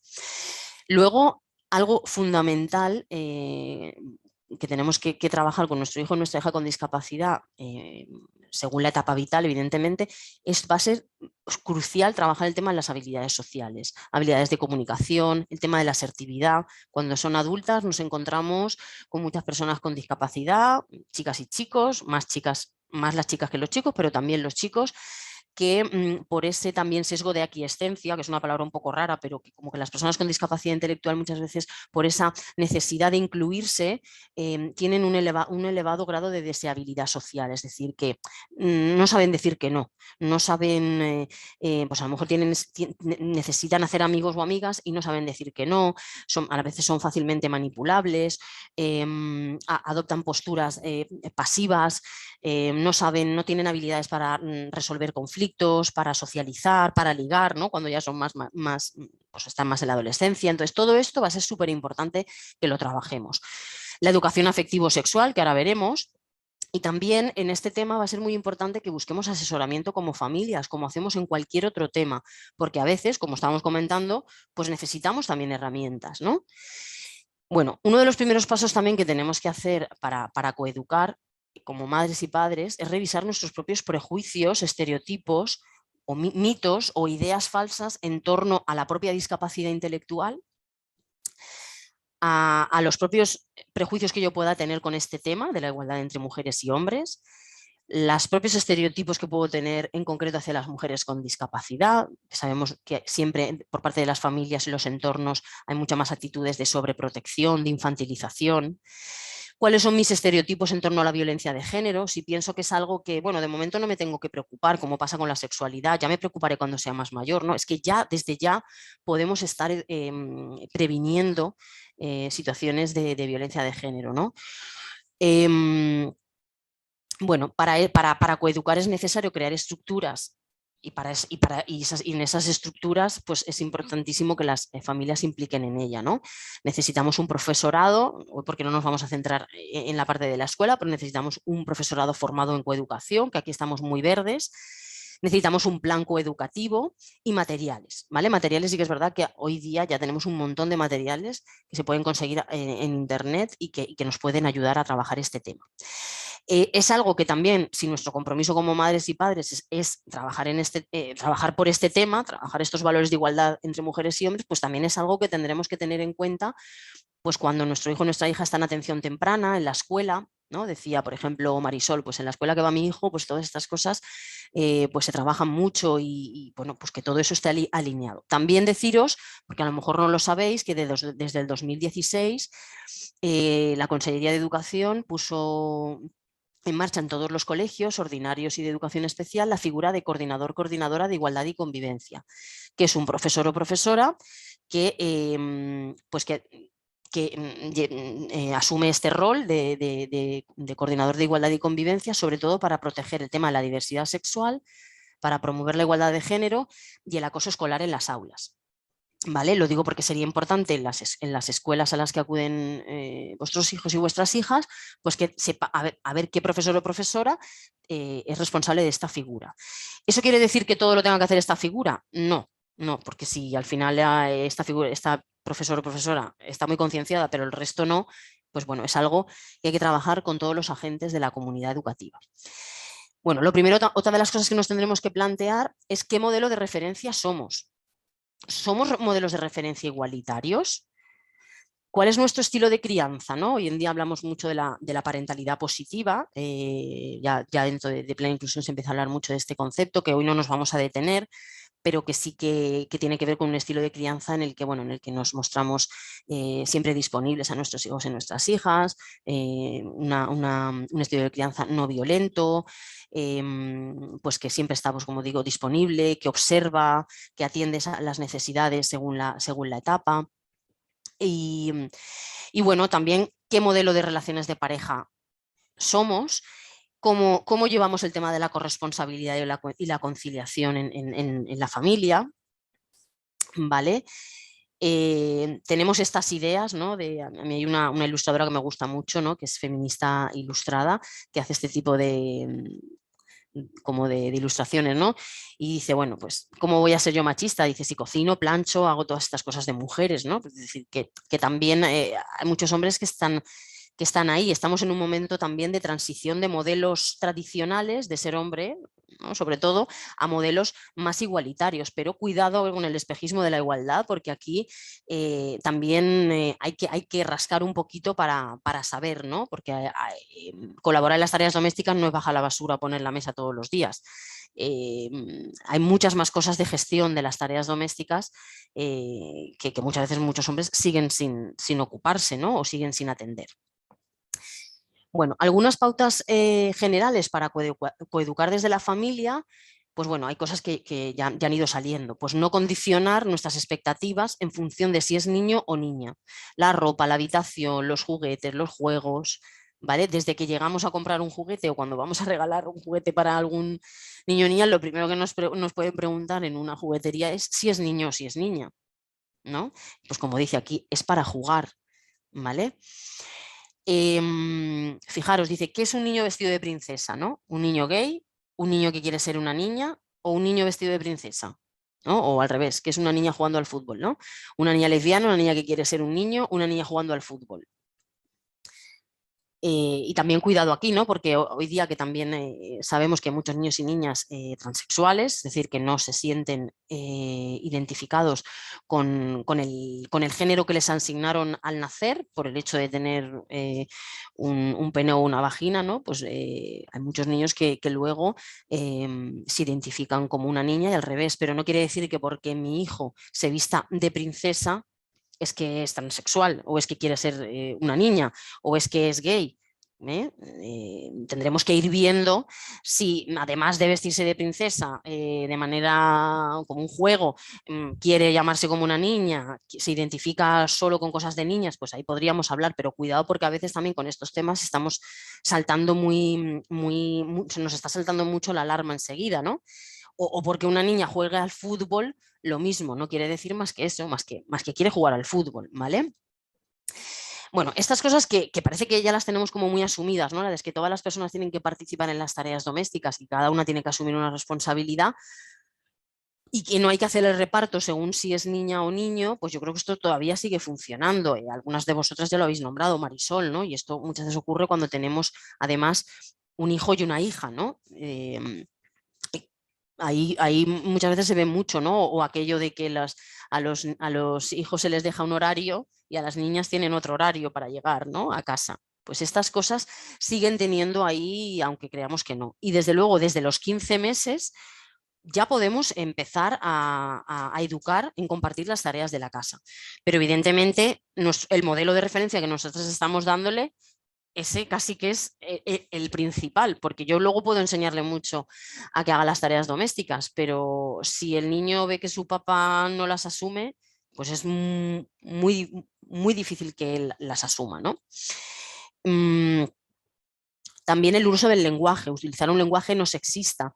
Luego, algo fundamental que tenemos que trabajar con nuestro hijo o nuestra hija con discapacidad, según la etapa vital, evidentemente, va a ser crucial trabajar el tema de las habilidades sociales, habilidades de comunicación, el tema de la asertividad. Cuando son adultas nos encontramos con muchas personas con discapacidad, chicas y chicos, más las chicas que los chicos, pero también los chicos, que por ese también sesgo de aquiescencia, que es una palabra un poco rara, pero que como que las personas con discapacidad intelectual muchas veces por esa necesidad de incluirse tienen un elevado grado de deseabilidad social, es decir, que no saben decir que no saben, pues a lo mejor necesitan hacer amigos o amigas y no saben decir que no, a veces son fácilmente manipulables, adoptan posturas pasivas, no tienen habilidades para resolver conflictos, para socializar, para ligar, ¿no? Cuando ya son pues están más en la adolescencia. Entonces todo esto va a ser súper importante que lo trabajemos. La educación afectivo-sexual, que ahora veremos. Y también en este tema va a ser muy importante que busquemos asesoramiento como familias, como hacemos en cualquier otro tema, porque a veces, como estábamos comentando, pues necesitamos también herramientas, ¿no? Bueno, uno de los primeros pasos también que tenemos que hacer para coeducar como madres y padres es revisar nuestros propios prejuicios, estereotipos o mitos o ideas falsas en torno a la propia discapacidad intelectual, a los propios prejuicios que yo pueda tener con este tema de la igualdad entre mujeres y hombres, los propios estereotipos que puedo tener en concreto hacia las mujeres con discapacidad. Sabemos que siempre por parte de las familias y los entornos hay muchas más actitudes de sobreprotección, de infantilización. ¿Cuáles son mis estereotipos en torno a la violencia de género? Si pienso que es algo que, bueno, de momento no me tengo que preocupar, como pasa con la sexualidad, ya me preocuparé cuando sea más mayor, ¿no? Es que ya, desde ya, podemos estar previniendo situaciones de violencia de género, ¿no? Bueno, para coeducar es necesario crear estructuras y en esas estructuras pues es importantísimo que las familias se impliquen en ella, ¿no? Necesitamos un profesorado, porque no nos vamos a centrar en la parte de la escuela, pero necesitamos un profesorado formado en coeducación, que aquí estamos muy verdes. Necesitamos un plan coeducativo y materiales, ¿vale? Materiales sí que es verdad que hoy día ya tenemos un montón de materiales que se pueden conseguir en internet y que nos pueden ayudar a trabajar este tema. Es algo que también, si nuestro compromiso como madres y padres es trabajar por este tema, trabajar estos valores de igualdad entre mujeres y hombres, pues también es algo que tendremos que tener en cuenta pues cuando nuestro hijo o nuestra hija está en atención temprana, en la escuela, ¿no? Decía, por ejemplo, Marisol, pues en la escuela que va mi hijo, pues todas estas cosas pues se trabajan mucho y bueno, pues que todo eso esté alineado. También deciros, porque a lo mejor no lo sabéis, que desde el 2016 la Consellería de Educación puso en marcha en todos los colegios ordinarios y de educación especial la figura de coordinador-coordinadora de igualdad y convivencia, que es un profesor o profesora que asume este rol de coordinador de igualdad y convivencia, sobre todo para proteger el tema de la diversidad sexual, para promover la igualdad de género y el acoso escolar en las aulas. ¿Vale? Lo digo porque sería importante en las escuelas a las que acuden vuestros hijos y vuestras hijas, pues que sepa a ver qué profesor o profesora es responsable de esta figura. ¿Eso quiere decir que todo lo tenga que hacer esta figura? No, porque si al final esta profesor o profesora está muy concienciada, pero el resto no, pues bueno, es algo que hay que trabajar con todos los agentes de la comunidad educativa. Bueno, lo primero, otra de las cosas que nos tendremos que plantear es qué modelo de referencia somos. ¿Somos modelos de referencia igualitarios? ¿Cuál es nuestro estilo de crianza, ¿no? Hoy en día hablamos mucho de la parentalidad positiva, ya dentro de Plena Inclusión se empieza a hablar mucho de este concepto, que hoy no nos vamos a detener, pero que sí que tiene que ver con un estilo de crianza en el que nos mostramos siempre disponibles a nuestros hijos y nuestras hijas, un estilo de crianza no violento, pues que siempre estamos, como digo, disponible, que observa, que atiende a las necesidades según la etapa. Y bueno, también qué modelo de relaciones de pareja somos, cómo llevamos el tema de la corresponsabilidad y la conciliación en la familia, ¿vale? Tenemos estas ideas, ¿no? A mí hay una ilustradora que me gusta mucho, ¿no? Que es feminista ilustrada, que hace este tipo de ilustraciones, ¿no? Y dice, bueno, pues, ¿cómo voy a ser yo machista? Dice, si cocino, plancho, hago todas estas cosas de mujeres, ¿no? Es decir, que también hay muchos hombres que están ahí. Estamos en un momento también de transición de modelos tradicionales de ser hombre, ¿no? Sobre todo a modelos más igualitarios, pero cuidado con el espejismo de la igualdad, porque aquí también hay que rascar un poquito para saber, ¿no? Porque colaborar en las tareas domésticas no es bajar la basura, poner la mesa todos los días. Hay muchas más cosas de gestión de las tareas domésticas que muchas veces muchos hombres siguen sin ocuparse, ¿no? O siguen sin atender. Bueno, algunas pautas generales para coeducar desde la familia, pues bueno, hay cosas que ya han ido saliendo. Pues no condicionar nuestras expectativas en función de si es niño o niña. La ropa, la habitación, los juguetes, los juegos, ¿vale? Desde que llegamos a comprar un juguete o cuando vamos a regalar un juguete para algún niño o niña, lo primero que nos pueden preguntar en una juguetería es si es niño o si es niña, ¿no? Pues como dice aquí, es para jugar, ¿vale? Fijaros, dice, ¿qué es un niño vestido de princesa? ¿No? Un niño gay, un niño que quiere ser una niña o un niño vestido de princesa, ¿no? O al revés, que es una niña jugando al fútbol, ¿no? Una niña lesbiana, una niña que quiere ser un niño, una niña jugando al fútbol. Y también cuidado aquí, ¿no? Porque hoy día que también sabemos que hay muchos niños y niñas transexuales, es decir, que no se sienten identificados con el género que les asignaron al nacer por el hecho de tener un pene o una vagina, ¿no? Pues hay muchos niños que luego se identifican como una niña y al revés, pero no quiere decir que porque mi hijo se vista de princesa es que es transexual o es que quiere ser una niña o es que es gay. Tendremos que ir viendo si además de vestirse de princesa de manera como un juego quiere llamarse como una niña, se identifica solo con cosas de niñas, pues ahí podríamos hablar, pero cuidado porque a veces también con estos temas estamos saltando nos está saltando mucho la alarma enseguida, ¿no? O porque una niña juegue al fútbol, lo mismo, no quiere decir más que eso, más que quiere jugar al fútbol, ¿vale? Bueno, estas cosas que parece que ya las tenemos como muy asumidas, ¿no? La de que todas las personas tienen que participar en las tareas domésticas y cada una tiene que asumir una responsabilidad y que no hay que hacer el reparto según si es niña o niño, pues yo creo que esto todavía sigue funcionando. Algunas de vosotras ya lo habéis nombrado, Marisol, ¿no? Y esto muchas veces ocurre cuando tenemos además un hijo y una hija, ¿no? Ahí muchas veces se ve mucho, ¿no? O aquello de que a los hijos se les deja un horario y a las niñas tienen otro horario para llegar, ¿no? A casa. Pues estas cosas siguen teniendo ahí, aunque creamos que no. Y desde luego, desde los 15 meses ya podemos empezar a educar en compartir las tareas de la casa. Pero evidentemente el modelo de referencia que nosotros estamos dándole, ese casi que es el principal, porque yo luego puedo enseñarle mucho a que haga las tareas domésticas, pero si el niño ve que su papá no las asume, pues es muy, muy difícil que él las asuma, ¿no? También el uso del lenguaje, utilizar un lenguaje no sexista,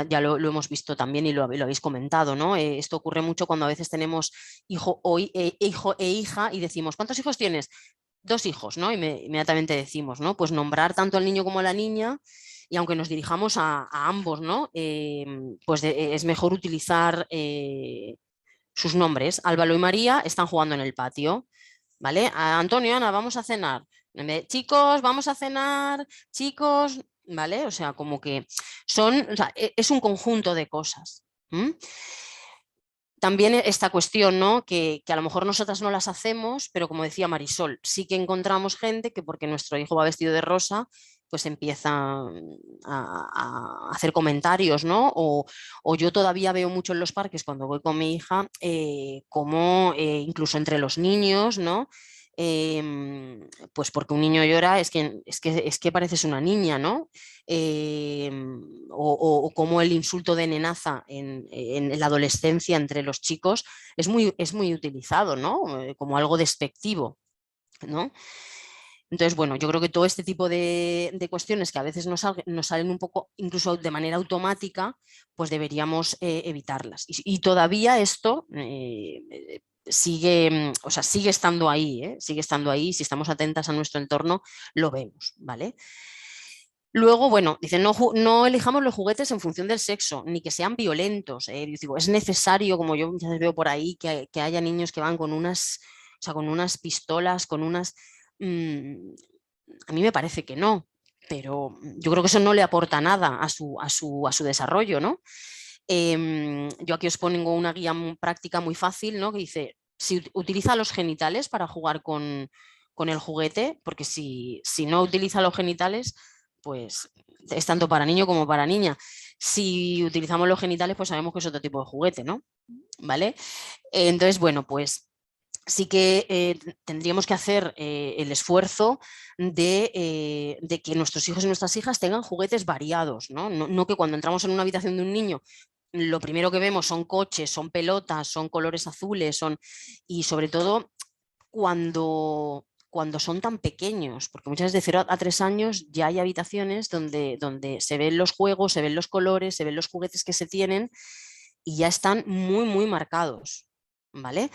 ya lo hemos visto también y lo habéis comentado, ¿no? Esto ocurre mucho cuando a veces tenemos hijo e hija y decimos, ¿cuántos hijos tienes? 2 hijos, ¿no? Inmediatamente decimos, ¿no? Pues nombrar tanto al niño como a la niña y aunque nos dirijamos a ambos, ¿no? Pues es mejor utilizar sus nombres. Álvaro y María están jugando en el patio, ¿vale? Antonio, Ana, vamos a cenar. Chicos, vamos a cenar, chicos, ¿vale? O sea, como que es un conjunto de cosas. También esta cuestión, ¿no? Que a lo mejor nosotras no las hacemos, pero como decía Marisol, sí que encontramos gente que porque nuestro hijo va vestido de rosa, pues empieza a hacer comentarios, ¿no? O yo todavía veo mucho en los parques cuando voy con mi hija, como incluso entre los niños, ¿no? Pues porque un niño llora es que pareces una niña, ¿no? O como el insulto de nenaza en la adolescencia entre los chicos es muy utilizado, ¿no? Como algo despectivo, ¿no? Entonces, bueno, yo creo que todo este tipo de cuestiones que a veces nos salen un poco, incluso de manera automática, pues deberíamos evitarlas. Y todavía esto sigue estando ahí, sigue estando ahí. Si estamos atentas a nuestro entorno, lo vemos, ¿vale? Luego, bueno, dicen, no elijamos los juguetes en función del sexo, ni que sean violentos. Yo digo, es necesario, como yo muchas veces veo por ahí, que haya niños que van con unas pistolas, con unas... a mí me parece que no, pero yo creo que eso no le aporta nada a su desarrollo, ¿no? Yo aquí os pongo una guía práctica muy fácil, ¿no? Que dice, si utiliza los genitales para jugar con el juguete, porque si no utiliza los genitales, pues es tanto para niño como para niña. Si utilizamos los genitales, pues sabemos que es otro tipo de juguete, ¿no? ¿Vale? Entonces, bueno, pues sí que tendríamos que hacer el esfuerzo de que nuestros hijos y nuestras hijas tengan juguetes variados, ¿no? No que cuando entramos en una habitación de un niño lo primero que vemos son coches, son pelotas, son colores azules, y sobre todo cuando son tan pequeños, porque muchas veces de 0 a 3 años ya hay habitaciones donde se ven los juegos, se ven los colores, se ven los juguetes que se tienen y ya están muy, muy marcados, ¿vale?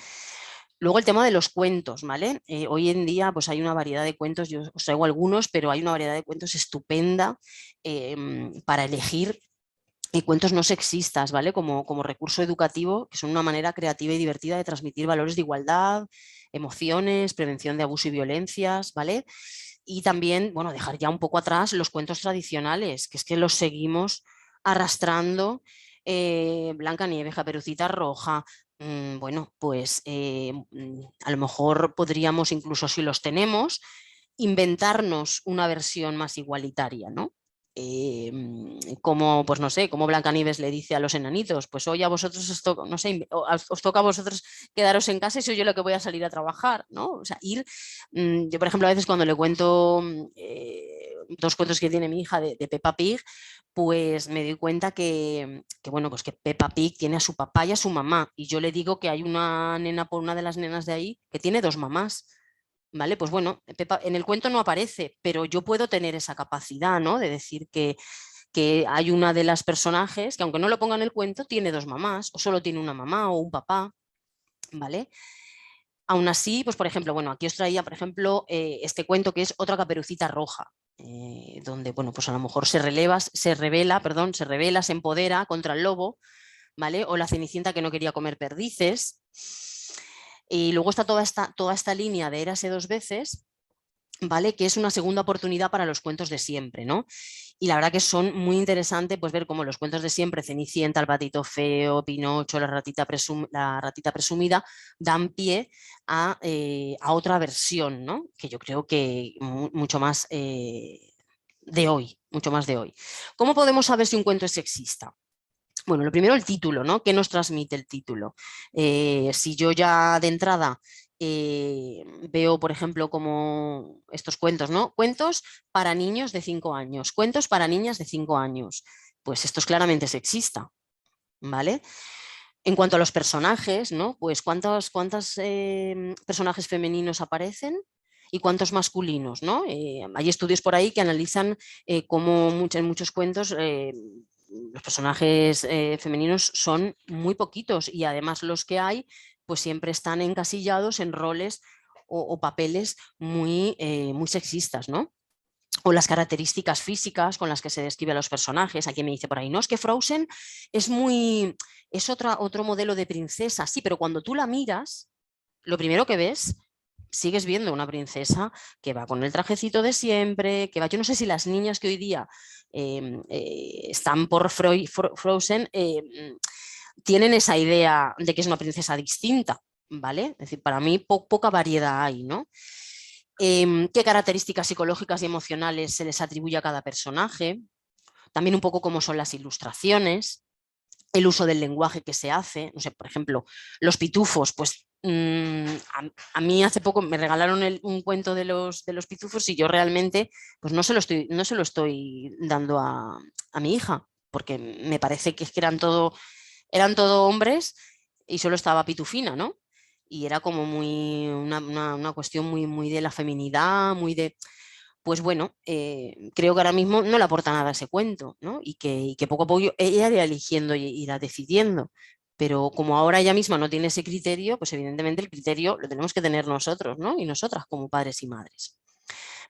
Luego el tema de los cuentos, ¿vale? Hoy en día pues hay una variedad de cuentos, yo os traigo algunos, pero hay una variedad de cuentos estupenda para elegir cuentos no sexistas, ¿vale? Como recurso educativo, que son una manera creativa y divertida de transmitir valores de igualdad, emociones, prevención de abuso y violencias, ¿vale? Y también, bueno, dejar ya un poco atrás los cuentos tradicionales, que es que los seguimos arrastrando, Blancanieves, Caperucita Roja, bueno, pues a lo mejor podríamos, incluso si los tenemos, inventarnos una versión más igualitaria, ¿no? Como, pues no sé, como Blancanieves le dice a los enanitos, pues hoy a vosotros os toca, no sé, os toca a vosotros quedaros en casa y soy yo lo que voy a salir a trabajar, ¿no? O sea, ir, yo por ejemplo a veces cuando le cuento 2 cuentos que tiene mi hija de Peppa Pig, pues me doy cuenta que, bueno, pues que Peppa Pig tiene a su papá y a su mamá, y yo le digo que hay una nena por una de las nenas de ahí que tiene 2 mamás. ¿Vale? Pues bueno, Peppa, en el cuento no aparece, pero yo puedo tener esa capacidad, ¿no? De decir que hay una de las personajes que, aunque no lo ponga en el cuento, tiene 2 mamás, o solo tiene una mamá o un papá, ¿vale? Aún así, pues por ejemplo, bueno, aquí os traía, por ejemplo, este cuento que es Otra Caperucita Roja, donde, bueno, pues a lo mejor se revela, se empodera contra el lobo, ¿vale? O la Cenicienta que no quería comer perdices. Y luego está toda esta línea de Érase 2 veces, ¿vale? Que es una segunda oportunidad para los cuentos de siempre, ¿no? Y la verdad que son muy interesantes pues ver cómo los cuentos de siempre, Cenicienta, El patito feo, Pinocho, la ratita presumida, dan pie a otra versión, ¿no? Que yo creo que mucho más de hoy, mucho más de hoy. ¿Cómo podemos saber si un cuento es sexista? Bueno, lo primero el título, ¿no? ¿Qué nos transmite el título? Si yo ya de entrada veo, por ejemplo, como estos cuentos, ¿no? Cuentos para niños de 5 años, cuentos para niñas de 5 años, pues esto es claramente sexista, ¿vale? En cuanto a los personajes, ¿no? Pues ¿cuántos personajes femeninos aparecen? ¿Y cuántos masculinos? ¿No? Hay estudios por ahí que analizan cómo en muchos cuentos los personajes femeninos son muy poquitos y además los que hay pues siempre están encasillados en roles o papeles muy sexistas, ¿no? O las características físicas con las que se describe a los personajes. Aquí me dice por ahí, no, es que Frozen es otro modelo de princesa, sí, pero cuando tú la miras, lo primero que ves, sigues viendo una princesa que va con el trajecito de siempre, que va, yo no sé si las niñas que hoy día están por Frozen tienen esa idea de que es una princesa distinta, ¿vale? Es decir, para mí poca variedad hay, ¿no? ¿Qué características psicológicas y emocionales se les atribuye a cada personaje? También un poco cómo son las ilustraciones, el uso del lenguaje que se hace, no sé, por ejemplo, los pitufos, pues a mí hace poco me regalaron un cuento de los pitufos y yo realmente pues no se lo estoy dando a mi hija, porque me parece que es que eran todo hombres y solo estaba Pitufina, ¿no? Y era como una cuestión muy de la feminidad, muy de... Pues bueno, creo que ahora mismo no le aporta nada a ese cuento, ¿no? Y que poco a poco ella irá eligiendo y irá decidiendo. Pero como ahora ella misma no tiene ese criterio, pues evidentemente el criterio lo tenemos que tener nosotros, ¿no? Y nosotras como padres y madres.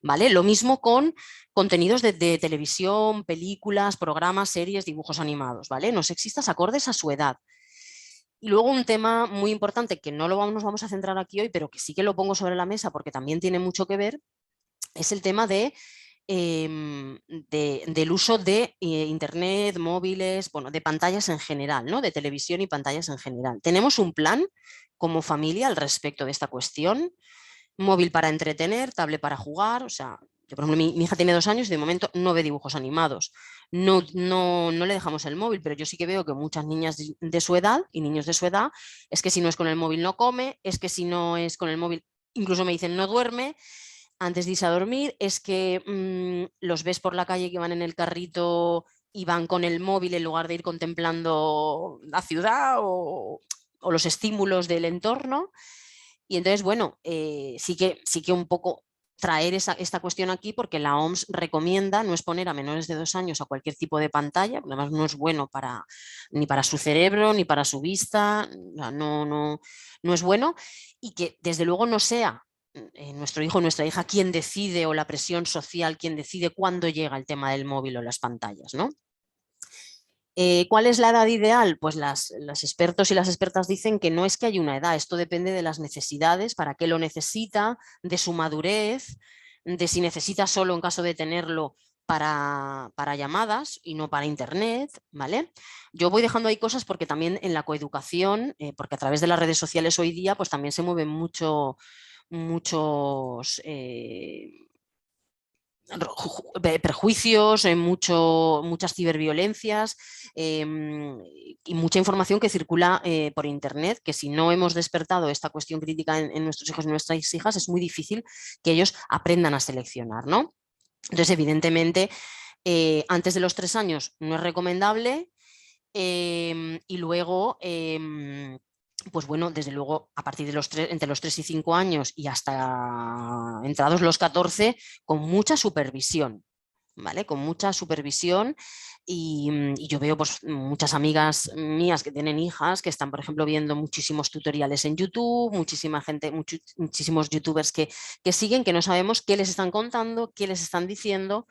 ¿Vale? Lo mismo con contenidos de televisión, películas, programas, series, dibujos animados, ¿vale? No sexistas acordes a su edad. Y luego un tema muy importante que no nos vamos a centrar aquí hoy, pero que sí que lo pongo sobre la mesa porque también tiene mucho que ver, es el tema de del uso de internet, móviles, bueno, de pantallas en general, ¿no? De televisión y pantallas en general. Tenemos un plan como familia al respecto de esta cuestión. Móvil para entretener, tablet para jugar, o sea, yo, por ejemplo, mi hija tiene 2 años y de momento no ve dibujos animados. No le dejamos el móvil, pero yo sí que veo que muchas niñas de su edad y niños de su edad, es que si no es con el móvil no come, es que si no es con el móvil, incluso me dicen no duerme antes de irse a dormir, es que los ves por la calle que van en el carrito y van con el móvil en lugar de ir contemplando la ciudad o los estímulos del entorno. Y entonces, bueno, sí que un poco traer esta cuestión aquí, porque la OMS recomienda no exponer a menores de 2 años a cualquier tipo de pantalla, además no es bueno ni para su cerebro, ni para su vista, no es bueno, y que desde luego no sea nuestro hijo o nuestra hija quien decide, o la presión social quien decide cuándo llega el tema del móvil o las pantallas, ¿no? ¿Cuál es la edad ideal? Pues los expertos y las expertas dicen que no es que haya una edad, esto depende de las necesidades, para qué lo necesita, de su madurez, de si necesita solo en caso de tenerlo para llamadas y no para internet, ¿vale? Yo voy dejando ahí cosas porque también en la coeducación, porque a través de las redes sociales hoy día pues también se mueven muchos prejuicios, muchas ciberviolencias y mucha información que circula por internet, que si no hemos despertado esta cuestión crítica en nuestros hijos y nuestras hijas, es muy difícil que ellos aprendan a seleccionar, ¿no? Entonces, evidentemente, antes de los 3 años no es recomendable y luego pues bueno, desde luego a partir de entre los 3 y 5 años y hasta entrados los 14, con mucha supervisión, ¿vale? Con mucha supervisión y yo veo pues muchas amigas mías que tienen hijas que están, por ejemplo, viendo muchísimos tutoriales en YouTube, muchísima gente, muchísimos youtubers que siguen, que no sabemos qué les están contando, qué les están diciendo,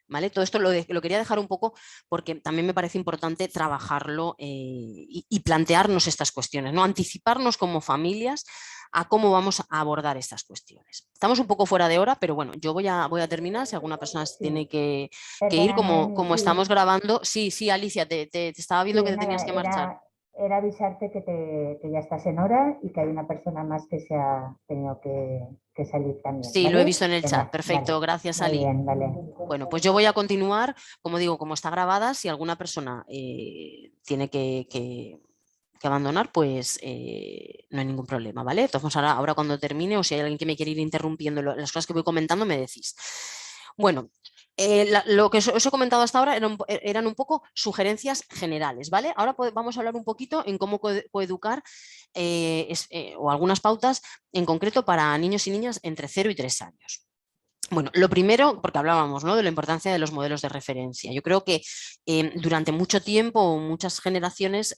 ¿vale? Todo esto lo quería dejar un poco porque también me parece importante trabajarlo y plantearnos estas cuestiones, ¿no? Anticiparnos como familias a cómo vamos a abordar estas cuestiones. Estamos un poco fuera de hora, pero bueno, yo voy a terminar. Si alguna persona tiene que ir, como estamos grabando. Sí, Alicia, te estaba viendo que te tenías que marchar. Era avisarte que ya estás en hora y que hay una persona más que se ha tenido que salir también. Sí, ¿vale? lo he visto en el chat. Perfecto, vale. Gracias, Muy Ali. bien, vale. Bueno, pues yo voy a continuar. Como digo, como está grabada, si alguna persona tiene que abandonar, pues no hay ningún problema, ¿vale? Entonces ahora cuando termine, o si hay alguien que me quiere ir interrumpiendo las cosas que voy comentando, me decís. Bueno, lo que os he comentado hasta ahora eran un poco sugerencias generales, ¿vale? Ahora vamos a hablar un poquito en cómo coeducar o algunas pautas en concreto para niños y niñas entre 0 y 3 años. Bueno, lo primero, porque hablábamos, ¿no?, de la importancia de los modelos de referencia. Yo creo que durante mucho tiempo, muchas generaciones,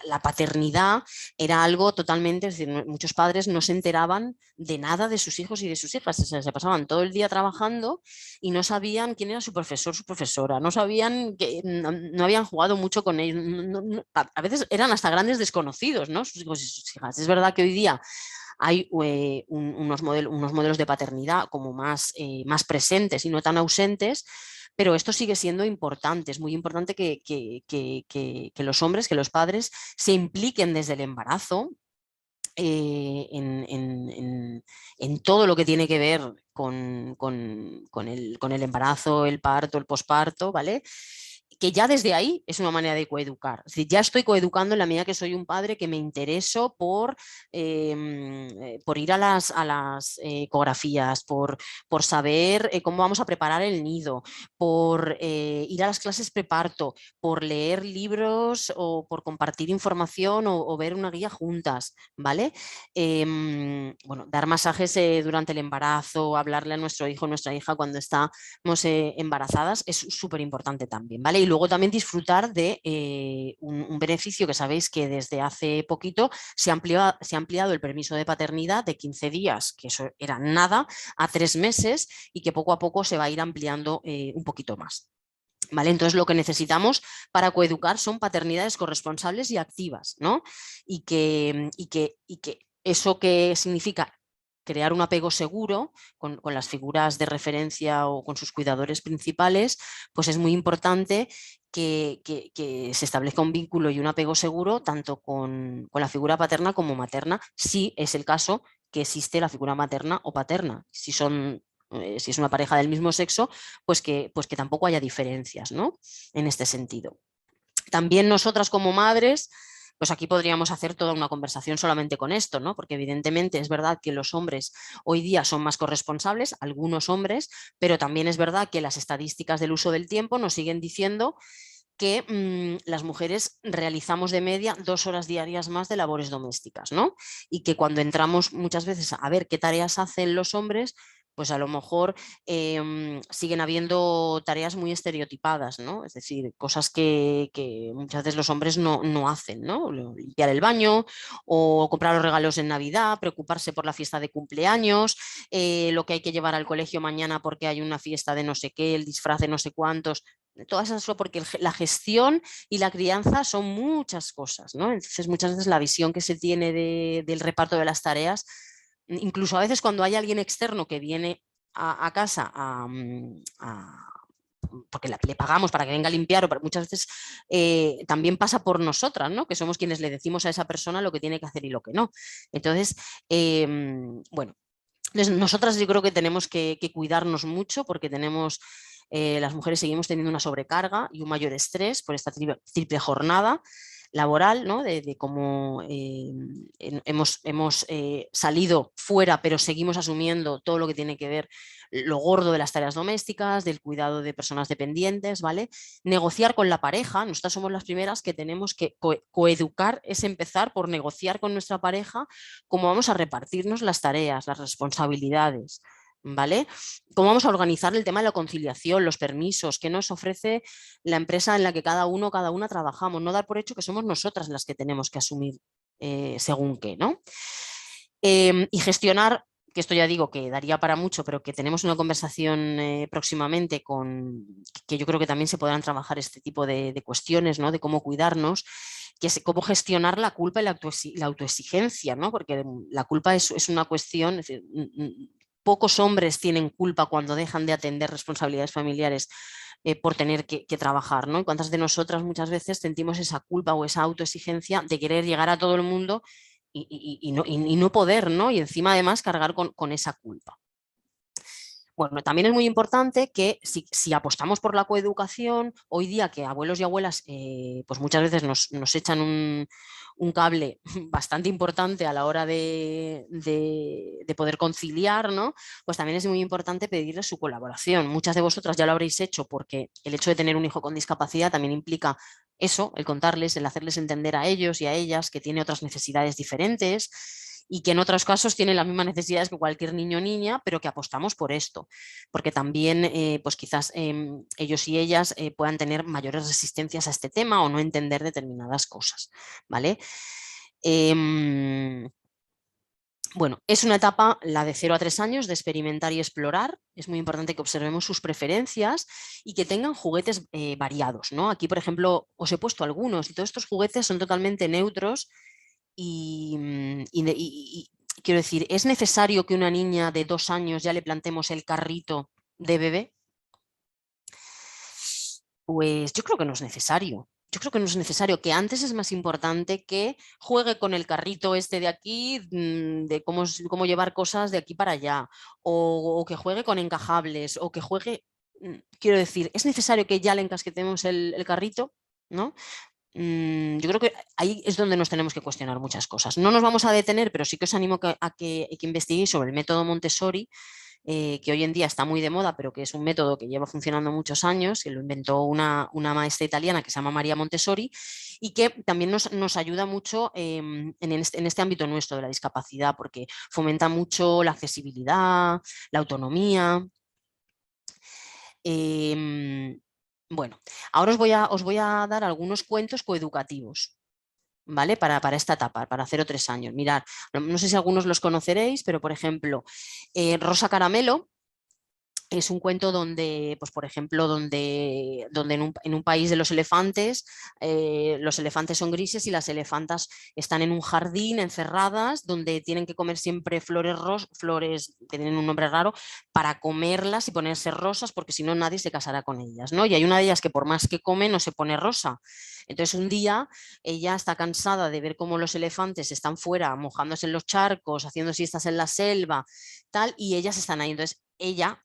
la paternidad era algo totalmente, es decir, muchos padres no se enteraban de nada de sus hijos y de sus hijas. Se pasaban todo el día trabajando y no sabían quién era su profesor, su profesora, no sabían que no habían jugado mucho con ellos. A veces eran hasta grandes desconocidos, ¿no?, sus hijos y sus hijas. Es verdad que hoy día hay unos modelos de paternidad como más presentes y no tan ausentes, pero esto sigue siendo importante. Es muy importante que los hombres, que los padres se impliquen desde el embarazo en todo lo que tiene que ver con el embarazo, el parto, el posparto, ¿vale? Que ya desde ahí es una manera de coeducar. Es decir, ya estoy coeducando en la medida que soy un padre que me intereso por ir a las ecografías, por saber cómo vamos a preparar el nido, por ir a las clases preparto, por leer libros o por compartir información o ver una guía juntas, ¿vale? Bueno, dar masajes durante el embarazo, hablarle a nuestro hijo o nuestra hija cuando estamos embarazadas es súper importante también, ¿vale? Y luego también disfrutar de un beneficio que sabéis que desde hace poquito se ha ampliado el permiso de paternidad de 15 días, que eso era nada, a 3 meses y que poco a poco se va a ir ampliando un poquito más. ¿Vale? Entonces lo que necesitamos para coeducar son paternidades corresponsables y activas, ¿no? Y que eso que significa crear un apego seguro con las figuras de referencia o con sus cuidadores principales, pues es muy importante que se establezca un vínculo y un apego seguro tanto con la figura paterna como materna, si es el caso que existe la figura materna o paterna. Si es una pareja del mismo sexo, pues que tampoco haya diferencias, ¿no? En este sentido. También nosotras como madres, pues aquí podríamos hacer toda una conversación solamente con esto, ¿no? Porque evidentemente es verdad que los hombres hoy día son más corresponsables, algunos hombres, pero también es verdad que las estadísticas del uso del tiempo nos siguen diciendo que las mujeres realizamos de media 2 horas diarias más de labores domésticas, ¿no? Y que cuando entramos muchas veces a ver qué tareas hacen los hombres, pues a lo mejor siguen habiendo tareas muy estereotipadas, ¿no? Es decir, cosas que muchas veces los hombres no hacen, ¿no? Limpiar el baño o comprar los regalos en Navidad, preocuparse por la fiesta de cumpleaños, lo que hay que llevar al colegio mañana porque hay una fiesta de no sé qué, el disfraz de no sé cuántos. Todas eso porque la gestión y la crianza son muchas cosas, ¿no? Entonces muchas veces la visión que se tiene del reparto de las tareas, incluso a veces cuando hay alguien externo que viene a casa porque le pagamos para que venga a limpiar, o muchas veces también pasa por nosotras, ¿no? Que somos quienes le decimos a esa persona lo que tiene que hacer y lo que no. Entonces, bueno, nosotras yo creo que tenemos que cuidarnos mucho porque tenemos... las mujeres seguimos teniendo una sobrecarga y un mayor estrés por esta triple jornada laboral, ¿no? De cómo hemos salido fuera, pero seguimos asumiendo todo lo que tiene que ver lo gordo de las tareas domésticas, del cuidado de personas dependientes, ¿vale? Negociar con la pareja, nosotras somos las primeras que tenemos que coeducar, es empezar por negociar con nuestra pareja cómo vamos a repartirnos las tareas, las responsabilidades, ¿vale? ¿Cómo vamos a organizar el tema de la conciliación, los permisos, qué nos ofrece la empresa en la que cada una trabajamos? No dar por hecho que somos nosotras las que tenemos que asumir según qué, ¿no? Y gestionar, que esto ya digo que daría para mucho, pero que tenemos una conversación próximamente que yo creo que también se podrán trabajar este tipo de cuestiones, ¿no? De cómo cuidarnos, que es cómo gestionar la culpa y la autoexigencia, ¿no? Porque la culpa es una cuestión... Es decir, pocos hombres tienen culpa cuando dejan de atender responsabilidades familiares por tener que trabajar, ¿no? Y cuántas de nosotras muchas veces sentimos esa culpa o esa autoexigencia de querer llegar a todo el mundo y no poder, ¿no? Y encima además cargar con esa culpa. Bueno, también es muy importante que si apostamos por la coeducación, hoy día que abuelos y abuelas pues muchas veces nos echan un cable bastante importante a la hora de poder conciliar, ¿no? Pues también es muy importante pedirles su colaboración. Muchas de vosotras ya lo habréis hecho porque el hecho de tener un hijo con discapacidad también implica eso, el contarles, el hacerles entender a ellos y a ellas que tiene otras necesidades diferentes y que en otros casos tienen las mismas necesidades que cualquier niño o niña, pero que apostamos por esto, porque también pues quizás ellos y ellas puedan tener mayores resistencias a este tema o no entender determinadas cosas, ¿vale? Bueno, es una etapa, la de 0 a 3 años, de experimentar y explorar. Es muy importante que observemos sus preferencias y que tengan juguetes variados, ¿no? Aquí, por ejemplo, os he puesto algunos y todos estos juguetes son totalmente neutros y quiero decir, ¿es necesario que una niña de 2 años ya le plantemos el carrito de bebé? Pues yo creo que no es necesario. Yo creo que no es necesario, que antes es más importante que juegue con el carrito este de aquí, de cómo llevar cosas de aquí para allá, o que juegue con encajables, o que juegue, quiero decir, ¿es necesario que ya le encasquetemos el carrito? ¿No? Yo creo que ahí es donde nos tenemos que cuestionar muchas cosas. No nos vamos a detener, pero sí que os animo a que investiguéis sobre el método Montessori, que hoy en día está muy de moda, pero que es un método que lleva funcionando muchos años, que lo inventó una maestra italiana que se llama María Montessori y que también nos ayuda mucho en este ámbito nuestro de la discapacidad, porque fomenta mucho la accesibilidad, la autonomía. Bueno, ahora os voy a dar algunos cuentos coeducativos, ¿vale? Para esta etapa, para 0 a 3 años. Mirad, no sé si algunos los conoceréis, pero por ejemplo, Rosa Caramelo es un cuento donde, pues por ejemplo, donde en un país de los elefantes son grises y las elefantas están en un jardín encerradas donde tienen que comer siempre flores que tienen un nombre raro para comerlas y ponerse rosas porque si no nadie se casará con ellas, ¿no? Y hay una de ellas que por más que come no se pone rosa. Entonces un día ella está cansada de ver cómo los elefantes están fuera mojándose en los charcos, haciendo siestas en la selva, tal, y ellas están ahí. Entonces ella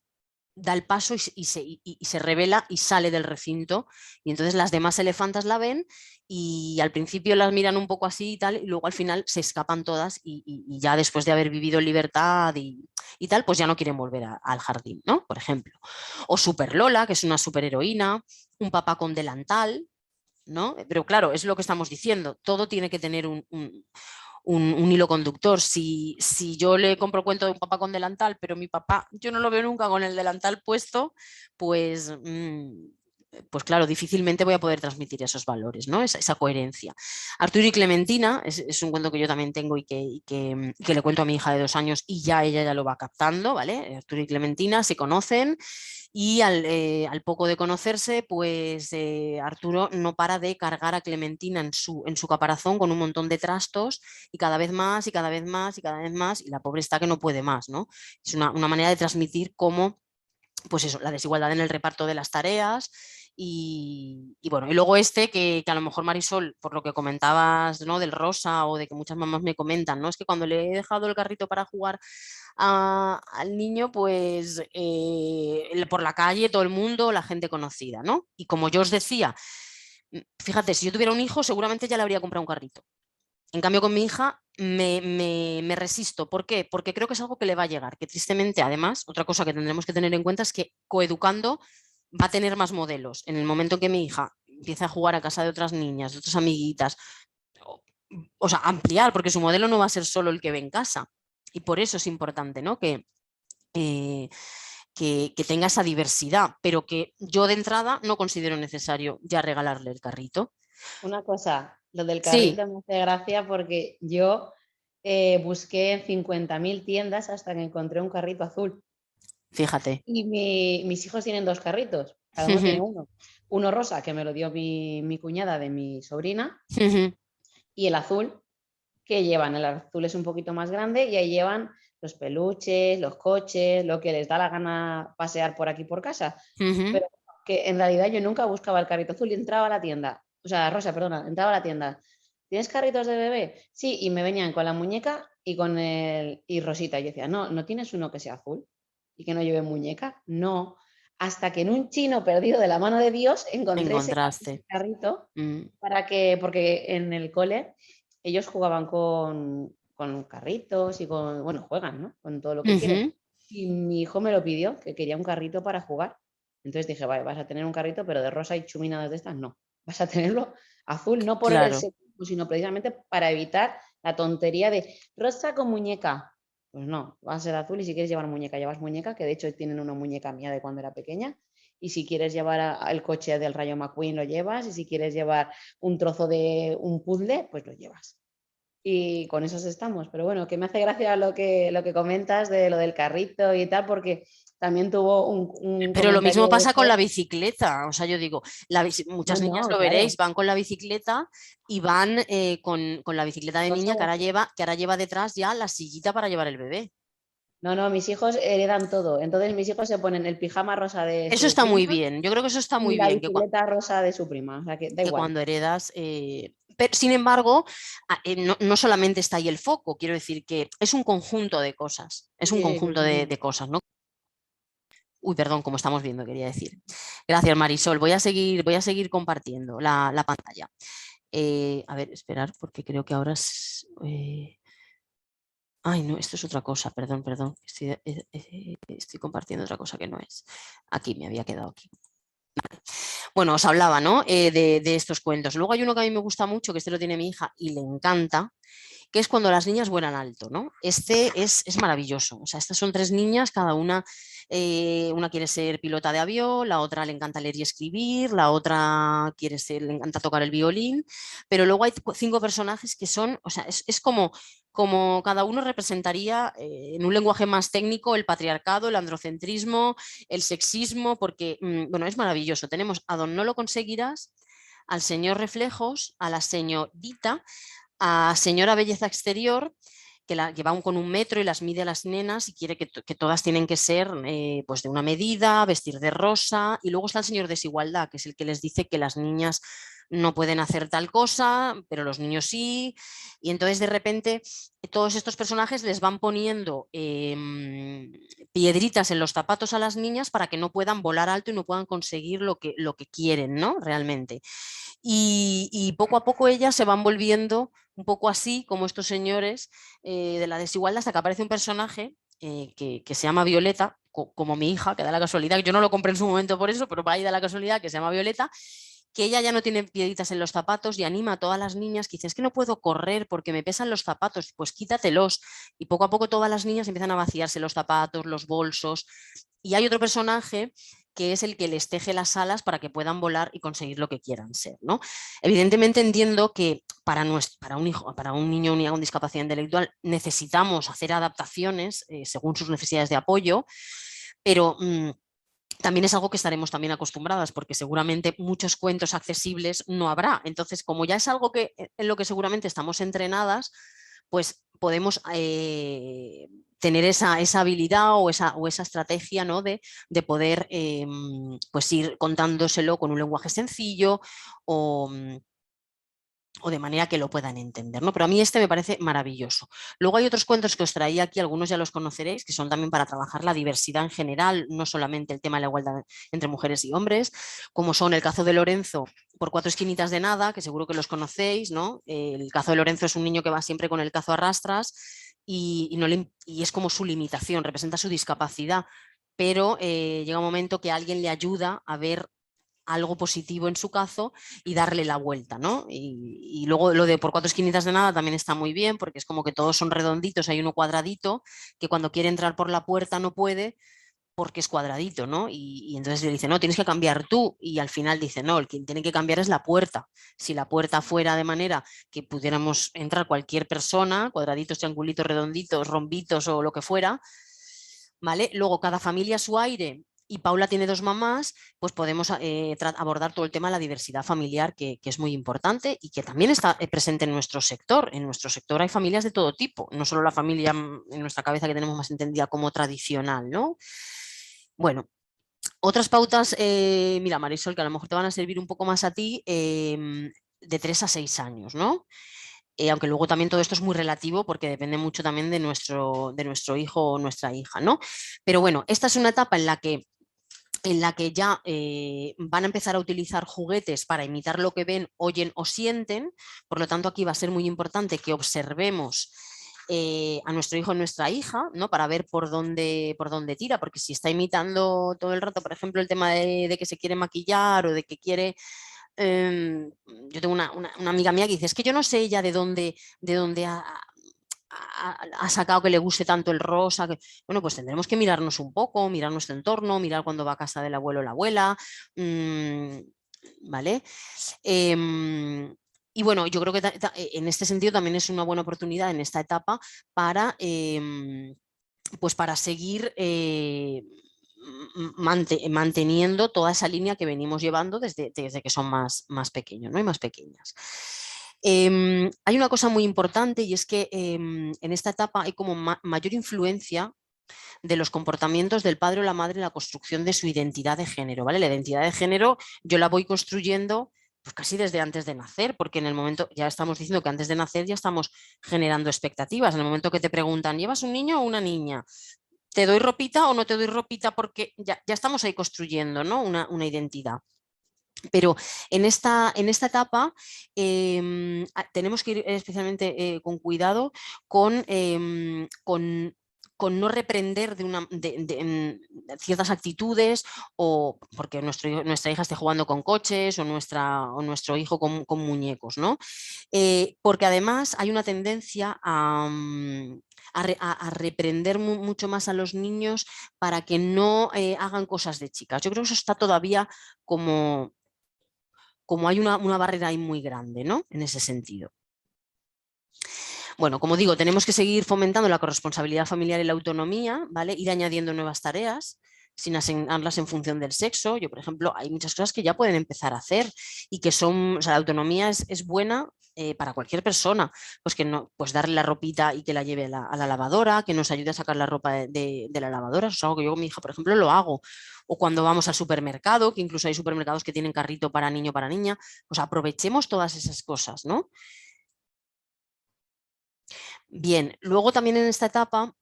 da el paso y se revela y sale del recinto, y entonces las demás elefantas la ven y al principio las miran un poco así y tal, y luego al final se escapan todas y ya después de haber vivido en libertad y tal, pues ya no quieren volver al jardín, ¿no? Por ejemplo. O Super Lola, que es una superheroína, un papá con delantal, ¿no? Pero claro, es lo que estamos diciendo, todo tiene que tener un hilo conductor. Si yo le compro cuento de un papá con delantal, pero mi papá yo no lo veo nunca con el delantal puesto, pues claro, difícilmente voy a poder transmitir esos valores, ¿no? Esa coherencia. Arturo y Clementina es un cuento que yo también tengo y que le cuento a mi hija de 2 años y ya ella ya lo va captando, ¿vale? Arturo y Clementina se conocen y al poco de conocerse, pues Arturo no para de cargar a Clementina en su caparazón con un montón de trastos y cada vez más y cada vez más y cada vez más, y la pobre está que no puede más, ¿no? Es una manera de transmitir cómo, pues eso, la desigualdad en el reparto de las tareas y bueno, y luego que a lo mejor Marisol, por lo que comentabas, ¿no? Del rosa, o de que muchas mamás me comentan, ¿no? Es que cuando le he dejado el carrito para jugar al niño, pues por la calle todo el mundo, la gente conocida, ¿no? Y como yo os decía, fíjate, si yo tuviera un hijo seguramente ya le habría comprado un carrito. En cambio, con mi hija me resisto. ¿Por qué? Porque creo que es algo que le va a llegar, que tristemente, además, otra cosa que tendremos que tener en cuenta es que coeducando va a tener más modelos. En el momento en que mi hija empiece a jugar a casa de otras niñas, de otras amiguitas, o sea, ampliar, porque su modelo no va a ser solo el que ve en casa. Y por eso es importante, ¿no? Que tenga esa diversidad, pero que yo de entrada no considero necesario ya regalarle el carrito. Una cosa, lo del Sí. carrito me hace gracia porque yo busqué en 50.000 tiendas hasta que encontré un carrito azul. Fíjate. Y mis hijos tienen 2 carritos, cada uno tiene uno. Uno rosa, que me lo dio mi cuñada de mi sobrina, y el azul, que llevan. El azul es un poquito más grande y ahí llevan los peluches, los coches, lo que les da la gana pasear por aquí por casa. Pero que en realidad yo nunca buscaba el carrito azul y entraba a la tienda. O sea, rosa, perdona, entraba a la tienda. ¿Tienes carritos de bebé? Sí, y me venían con la muñeca y Rosita. Y yo decía, no tienes uno que sea azul y que no lleve muñeca. No. Hasta que en un chino perdido de la mano de Dios encontré ese carrito porque en el cole ellos jugaban con carritos y juegan, ¿no? Con todo lo que quieren. Y mi hijo me lo pidió, que quería un carrito para jugar. Entonces dije, vale, vas a tener un carrito, pero de rosa y chuminadas de estas, no. Vas a tenerlo azul, no por el secreto, sino precisamente para evitar la tontería de rosa con muñeca. Pues no, va a ser azul y si quieres llevar muñeca, llevas muñeca, que de hecho tienen una muñeca mía de cuando era pequeña. Y si quieres llevar el coche del Rayo McQueen, lo llevas. Y si quieres llevar un trozo de un puzzle, pues lo llevas. Y con esos estamos. Pero bueno, que me hace gracia lo que comentas de lo del carrito y tal, porque también tuvo un Pero lo mismo pasa con la bicicleta. O sea, yo digo, muchas niñas lo veréis, van con la bicicleta y van con la bicicleta de niña que ahora lleva detrás ya la sillita para llevar el bebé. No, mis hijos heredan todo. Entonces mis hijos se ponen el pijama rosa de eso está muy bien. Yo creo que eso está muy bien. La bicicleta rosa de su prima. O sea, que da igual. Cuando heredas... Pero, sin embargo, no solamente está ahí el foco. Quiero decir que es un conjunto de cosas. Es un conjunto de cosas, ¿no? Uy, perdón, como estamos viendo, quería decir. Gracias, Marisol. Voy a seguir compartiendo la pantalla. A ver, esperar, porque creo que ahora es... Ay, no, esto es otra cosa, perdón. Estoy compartiendo otra cosa que no es. Aquí, me había quedado aquí. Vale. Bueno, os hablaba, ¿no? de estos cuentos. Luego hay uno que a mí me gusta mucho, que lo tiene mi hija y le encanta, que es Cuando las niñas vuelan alto, ¿no? Este es maravilloso. O sea, estas son 3 niñas, cada una quiere ser pilota de avión, la otra le encanta leer y escribir, la otra le encanta tocar el violín, pero luego hay 5 personajes que son, o sea, es como como cada uno representaría en un lenguaje más técnico el patriarcado, el androcentrismo, el sexismo, porque bueno, es maravilloso. Tenemos a Don No lo conseguirás, al señor Reflejos, a la señorita, a señora Belleza Exterior, que va con un metro y las mide a las nenas y quiere que todas tienen que ser pues de una medida, vestir de rosa. Y luego está el señor Desigualdad, que es el que les dice que las niñas no pueden hacer tal cosa, pero los niños sí. Y entonces de repente todos estos personajes les van poniendo piedritas en los zapatos a las niñas para que no puedan volar alto y no puedan conseguir lo que quieren, ¿no? Realmente. Y poco a poco ellas se van volviendo un poco así como estos señores de la desigualdad, hasta que aparece un personaje que se llama Violeta, como mi hija, que da la casualidad, yo no lo compré en su momento por eso, pero ahí da la casualidad que se llama Violeta, que ella ya no tiene piedritas en los zapatos y anima a todas las niñas que dicen, es que no puedo correr porque me pesan los zapatos, pues quítatelos. Y poco a poco todas las niñas empiezan a vaciarse los zapatos, los bolsos. Y hay otro personaje que es el que les teje las alas para que puedan volar y conseguir lo que quieran ser, ¿no? Evidentemente entiendo que para un niño o niña con discapacidad intelectual necesitamos hacer adaptaciones según sus necesidades de apoyo, pero también es algo que estaremos también acostumbradas, porque seguramente muchos cuentos accesibles no habrá. Entonces, como ya es algo en lo que seguramente estamos entrenadas, pues podemos tener esa habilidad o esa estrategia, ¿no? de poder pues ir contándoselo con un lenguaje sencillo o de manera que lo puedan entender, ¿no? Pero a mí este me parece maravilloso. Luego hay otros cuentos que os traía aquí, algunos ya los conoceréis, que son también para trabajar la diversidad en general, no solamente el tema de la igualdad entre mujeres y hombres, como son El cazo de Lorenzo, por 4 esquinitas de nada, que seguro que los conocéis, ¿no? El cazo de Lorenzo es un niño que va siempre con el cazo a rastras y es como su limitación, representa su discapacidad, pero llega un momento que alguien le ayuda a ver algo positivo en su cazo y darle la vuelta, ¿no? Y luego lo de por 4 esquinitas de nada también está muy bien, porque es como que todos son redonditos, hay uno cuadradito, que cuando quiere entrar por la puerta no puede porque es cuadradito, ¿no? Y entonces le dice, no, tienes que cambiar tú, y al final dice, no, el que tiene que cambiar es la puerta. Si la puerta fuera de manera que pudiéramos entrar cualquier persona, cuadraditos, triangulitos, redonditos, rombitos o lo que fuera, ¿vale? Luego cada familia a su aire, y Paula tiene 2 mamás, pues podemos abordar todo el tema de la diversidad familiar, que es muy importante y que también está presente en nuestro sector. En nuestro sector hay familias de todo tipo, no solo la familia en nuestra cabeza que tenemos más entendida como tradicional, ¿no? Bueno, otras pautas, mira Marisol, que a lo mejor te van a servir un poco más a ti, de 3 a 6 años, ¿no? Aunque luego también todo esto es muy relativo porque depende mucho también de nuestro hijo o nuestra hija, ¿no? Pero bueno, esta es una etapa en la que ya van a empezar a utilizar juguetes para imitar lo que ven, oyen o sienten. Por lo tanto, aquí va a ser muy importante que observemos a nuestro hijo o nuestra hija, ¿no? Para ver por dónde tira, porque si está imitando todo el rato, por ejemplo, el tema de que se quiere maquillar o de que quiere... yo tengo una amiga mía que dice, es que yo no sé ella de dónde ha sacado que le guste tanto el rosa. Bueno, pues tendremos que mirarnos un poco, mirar nuestro entorno, mirar cuando va a casa del abuelo o la abuela, ¿vale? Y bueno, yo creo que en este sentido también es una buena oportunidad en esta etapa para, pues para seguir manteniendo toda esa línea que venimos llevando desde que son más pequeños, ¿no? Y más pequeñas. Hay una cosa muy importante, y es que en esta etapa hay como mayor influencia de los comportamientos del padre o la madre en la construcción de su identidad de género, ¿vale? La identidad de género yo la voy construyendo pues casi desde antes de nacer, porque en el momento, ya estamos diciendo que antes de nacer ya estamos generando expectativas. En el momento que te preguntan, ¿llevas un niño o una niña? ¿Te doy ropita o no te doy ropita? Porque ya estamos ahí construyendo, ¿no? una identidad. Pero en esta etapa tenemos que ir especialmente con cuidado con no reprender ciertas actitudes, o porque nuestra hija esté jugando con coches o nuestro hijo con muñecos, ¿no? Porque además hay una tendencia a reprender mucho más a los niños para que no hagan cosas de chicas. Yo creo que eso está todavía como hay una barrera ahí muy grande, ¿no? En ese sentido. Bueno, como digo, tenemos que seguir fomentando la corresponsabilidad familiar y la autonomía, ¿vale? Ir añadiendo nuevas tareas sin asignarlas en función del sexo. Yo, por ejemplo, hay muchas cosas que ya pueden empezar a hacer y que son, o sea, la autonomía es buena para cualquier persona, pues que no, pues darle la ropita y que la lleve a la lavadora, que nos ayude a sacar la ropa de la lavadora. Eso es algo que yo con mi hija, por ejemplo, lo hago. O cuando vamos al supermercado, que incluso hay supermercados que tienen carrito para niño, para niña, pues aprovechemos todas esas cosas, ¿no? Bien, luego también en esta etapa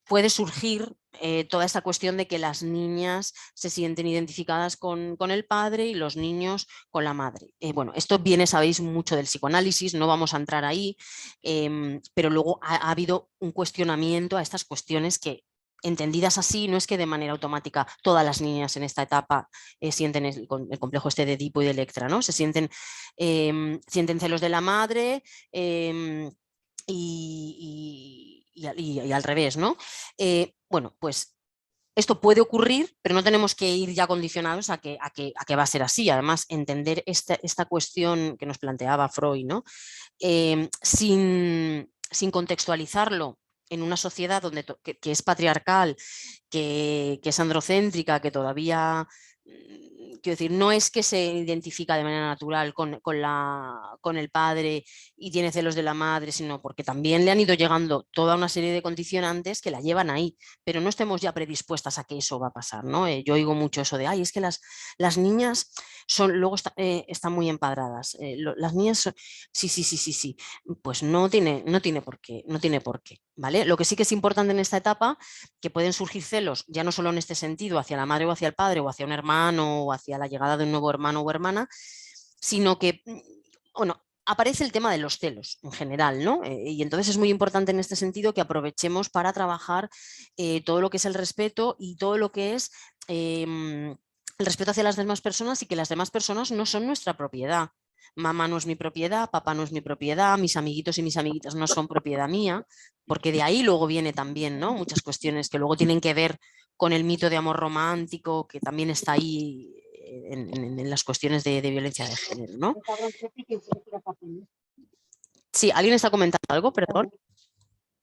puede surgir toda esta cuestión de que las niñas se sienten identificadas con el padre y los niños con la madre. Bueno, esto viene, sabéis, mucho del psicoanálisis, no vamos a entrar ahí, pero luego ha habido un cuestionamiento a estas cuestiones que, entendidas así, no es que de manera automática todas las niñas en esta etapa sienten el complejo este de Edipo y de Electra, ¿no? Se sienten celos de la madre y al revés, ¿no? Bueno, pues esto puede ocurrir, pero no tenemos que ir ya condicionados a que va a ser así. Además, entender esta cuestión que nos planteaba Freud, ¿no? Sin contextualizarlo en una sociedad donde, que es patriarcal, que es androcéntrica, que todavía, quiero decir, no es que se identifica de manera natural con el padre y tiene celos de la madre, sino porque también le han ido llegando toda una serie de condicionantes que la llevan ahí, pero no estemos ya predispuestas a que eso va a pasar, ¿no? Yo oigo mucho eso de, ay, es que las niñas luego están muy empadradas, las niñas sí, pues no tiene por qué, ¿vale? Lo que sí que es importante en esta etapa, que pueden surgir celos, ya no solo en este sentido, hacia la madre o hacia el padre, o hacia un hermano, o hacia la llegada de un nuevo hermano o hermana, sino que, bueno, aparece el tema de los celos en general, ¿no? Y entonces es muy importante en este sentido que aprovechemos para trabajar todo lo que es el respeto y todo lo que es el respeto hacia las demás personas, y que las demás personas no son nuestra propiedad. Mamá no es mi propiedad, papá no es mi propiedad, mis amiguitos y mis amiguitas no son propiedad mía, porque de ahí luego viene también, ¿no? Muchas cuestiones que luego tienen que ver con el mito de amor romántico, que también está ahí en las cuestiones de violencia de género, ¿no? Sí, ¿alguien está comentando algo? Perdón.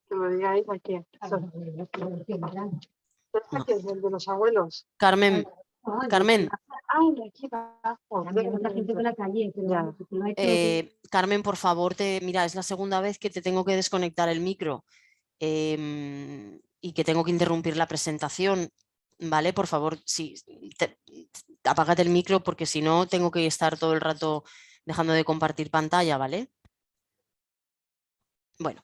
Que lo digáis aquí. No. Que es el de los abuelos. Carmen. Carmen, por favor, mira, es la segunda vez que te tengo que desconectar el micro y que tengo que interrumpir la presentación, ¿vale? Por favor, sí, apágate el micro, porque si no tengo que estar todo el rato dejando de compartir pantalla, ¿vale? Bueno.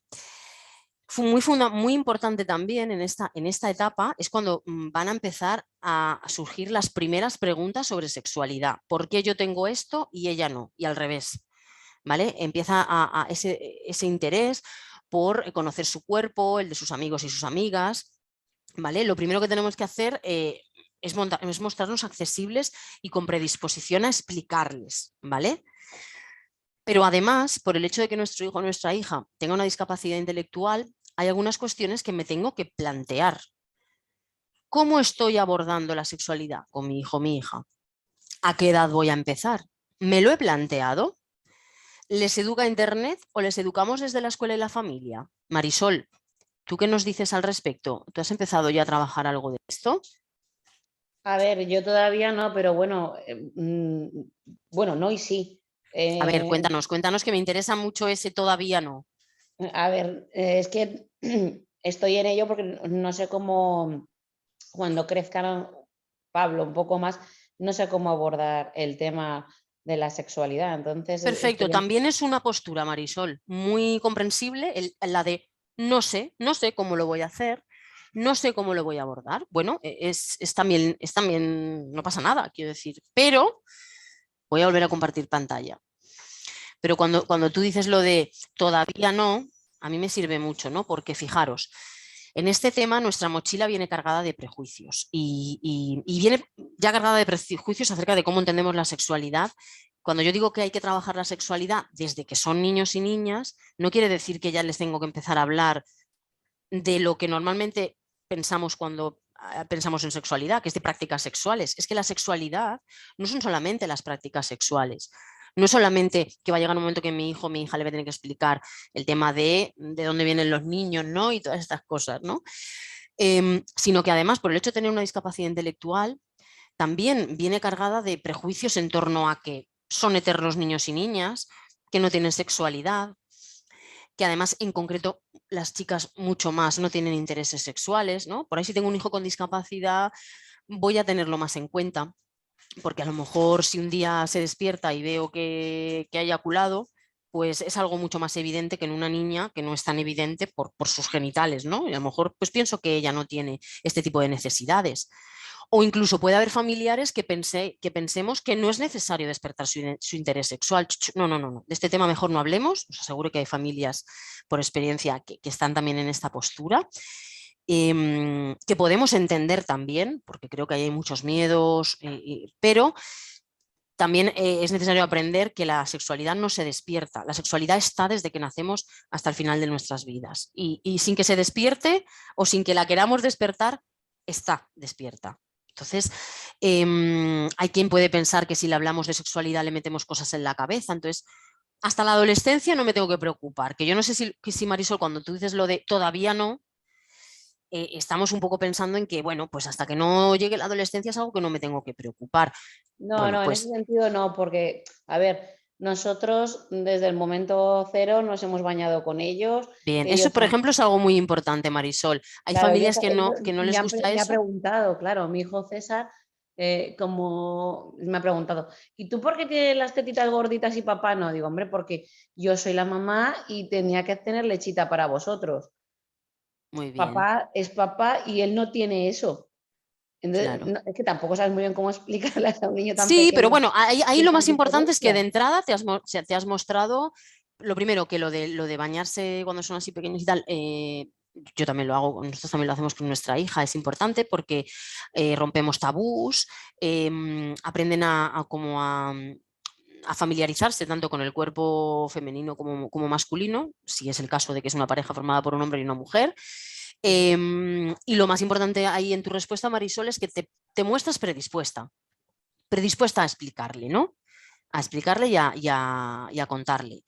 Muy importante también en esta etapa es cuando van a empezar a surgir las primeras preguntas sobre sexualidad. ¿Por qué yo tengo esto y ella no? Y al revés, ¿vale? Empieza ese interés por conocer su cuerpo, el de sus amigos y sus amigas, ¿vale? Lo primero que tenemos que hacer es mostrarnos accesibles y con predisposición a explicarles, ¿vale? Pero además, por el hecho de que nuestro hijo o nuestra hija tenga una discapacidad intelectual, hay algunas cuestiones que me tengo que plantear. ¿Cómo estoy abordando la sexualidad con mi hijo o mi hija? ¿A qué edad voy a empezar? ¿Me lo he planteado? ¿Les educa Internet o les educamos desde la escuela y la familia? Marisol, ¿tú qué nos dices al respecto? ¿Tú has empezado ya a trabajar algo de esto? A ver, yo todavía no, pero bueno, no y sí. A ver, cuéntanos que me interesa mucho ese todavía no. A ver, es que estoy en ello porque no sé cómo, cuando crezca Pablo un poco más, no sé cómo abordar el tema de la sexualidad. Entonces, perfecto, también es una postura, Marisol, muy comprensible, la de no sé cómo lo voy a hacer, no sé cómo lo voy a abordar. Bueno, es también, no pasa nada, quiero decir, pero voy a volver a compartir pantalla. Pero cuando tú dices lo de todavía no, a mí me sirve mucho, ¿no? Porque fijaros, en este tema nuestra mochila viene cargada de prejuicios y viene ya cargada de prejuicios acerca de cómo entendemos la sexualidad. Cuando yo digo que hay que trabajar la sexualidad desde que son niños y niñas, no quiere decir que ya les tengo que empezar a hablar de lo que normalmente pensamos cuando pensamos en sexualidad, que es de prácticas sexuales. Es que la sexualidad no son solamente las prácticas sexuales. No es solamente que va a llegar un momento que mi hijo o mi hija le va a tener que explicar el tema de dónde vienen los niños, ¿no? Y todas estas cosas, ¿no? Sino que además, por el hecho de tener una discapacidad intelectual, también viene cargada de prejuicios en torno a que son eternos niños y niñas, que no tienen sexualidad, que además en concreto las chicas mucho más no tienen intereses sexuales, ¿no? Por ahí si tengo un hijo con discapacidad voy a tenerlo más en cuenta, porque a lo mejor si un día se despierta y veo que ha eyaculado, pues es algo mucho más evidente que en una niña que no es tan evidente por sus genitales, ¿no? Y a lo mejor pues pienso que ella no tiene este tipo de necesidades. O incluso puede haber familiares que pensemos que no es necesario despertar su interés sexual. No, no, no, no. De este tema mejor no hablemos. Os aseguro que hay familias por experiencia que están también en esta postura. Que podemos entender también, porque creo que hay muchos miedos, pero también es necesario aprender que la sexualidad no se despierta. La sexualidad está desde que nacemos hasta el final de nuestras vidas. Y sin que se despierte o sin que la queramos despertar, está despierta. Entonces, hay quien puede pensar que si le hablamos de sexualidad le metemos cosas en la cabeza. Entonces, hasta la adolescencia no me tengo que preocupar. Que yo no sé si Marisol, cuando tú dices lo de todavía no, estamos un poco pensando en que, bueno, pues hasta que no llegue la adolescencia es algo que no me tengo que preocupar. No, bueno, no, pues, en ese sentido no, porque, a ver, nosotros desde el momento cero nos hemos bañado con ellos. Bien, Ellos eso por ejemplo es algo muy importante, Marisol. Hay claro, familias que no les gusta me ha eso. preguntado, claro, mi hijo César, como me ha preguntado, ¿y tú por qué tienes las tetitas gorditas y papá no? Digo, hombre, porque yo soy la mamá y tenía que tener lechita para vosotros. Muy bien. Papá es papá y él no tiene eso. Entonces, Claro. es que tampoco sabes muy bien cómo explicarle a un niño tan Sí, pequeño. pero bueno, ahí lo más estas importante es que de diferencias. entrada te has mostrado, lo primero, que lo de bañarse cuando son así pequeños y tal, yo también lo hago, nosotros también lo hacemos con nuestra hija, es importante porque rompemos tabús, aprenden a familiarizarse tanto con el cuerpo femenino como masculino, si es el caso de que es una pareja formada por un hombre y una mujer. Y lo más importante ahí en tu respuesta, Marisol, es que te muestras predispuesta a explicarle, ¿no? A explicarle y a contarle.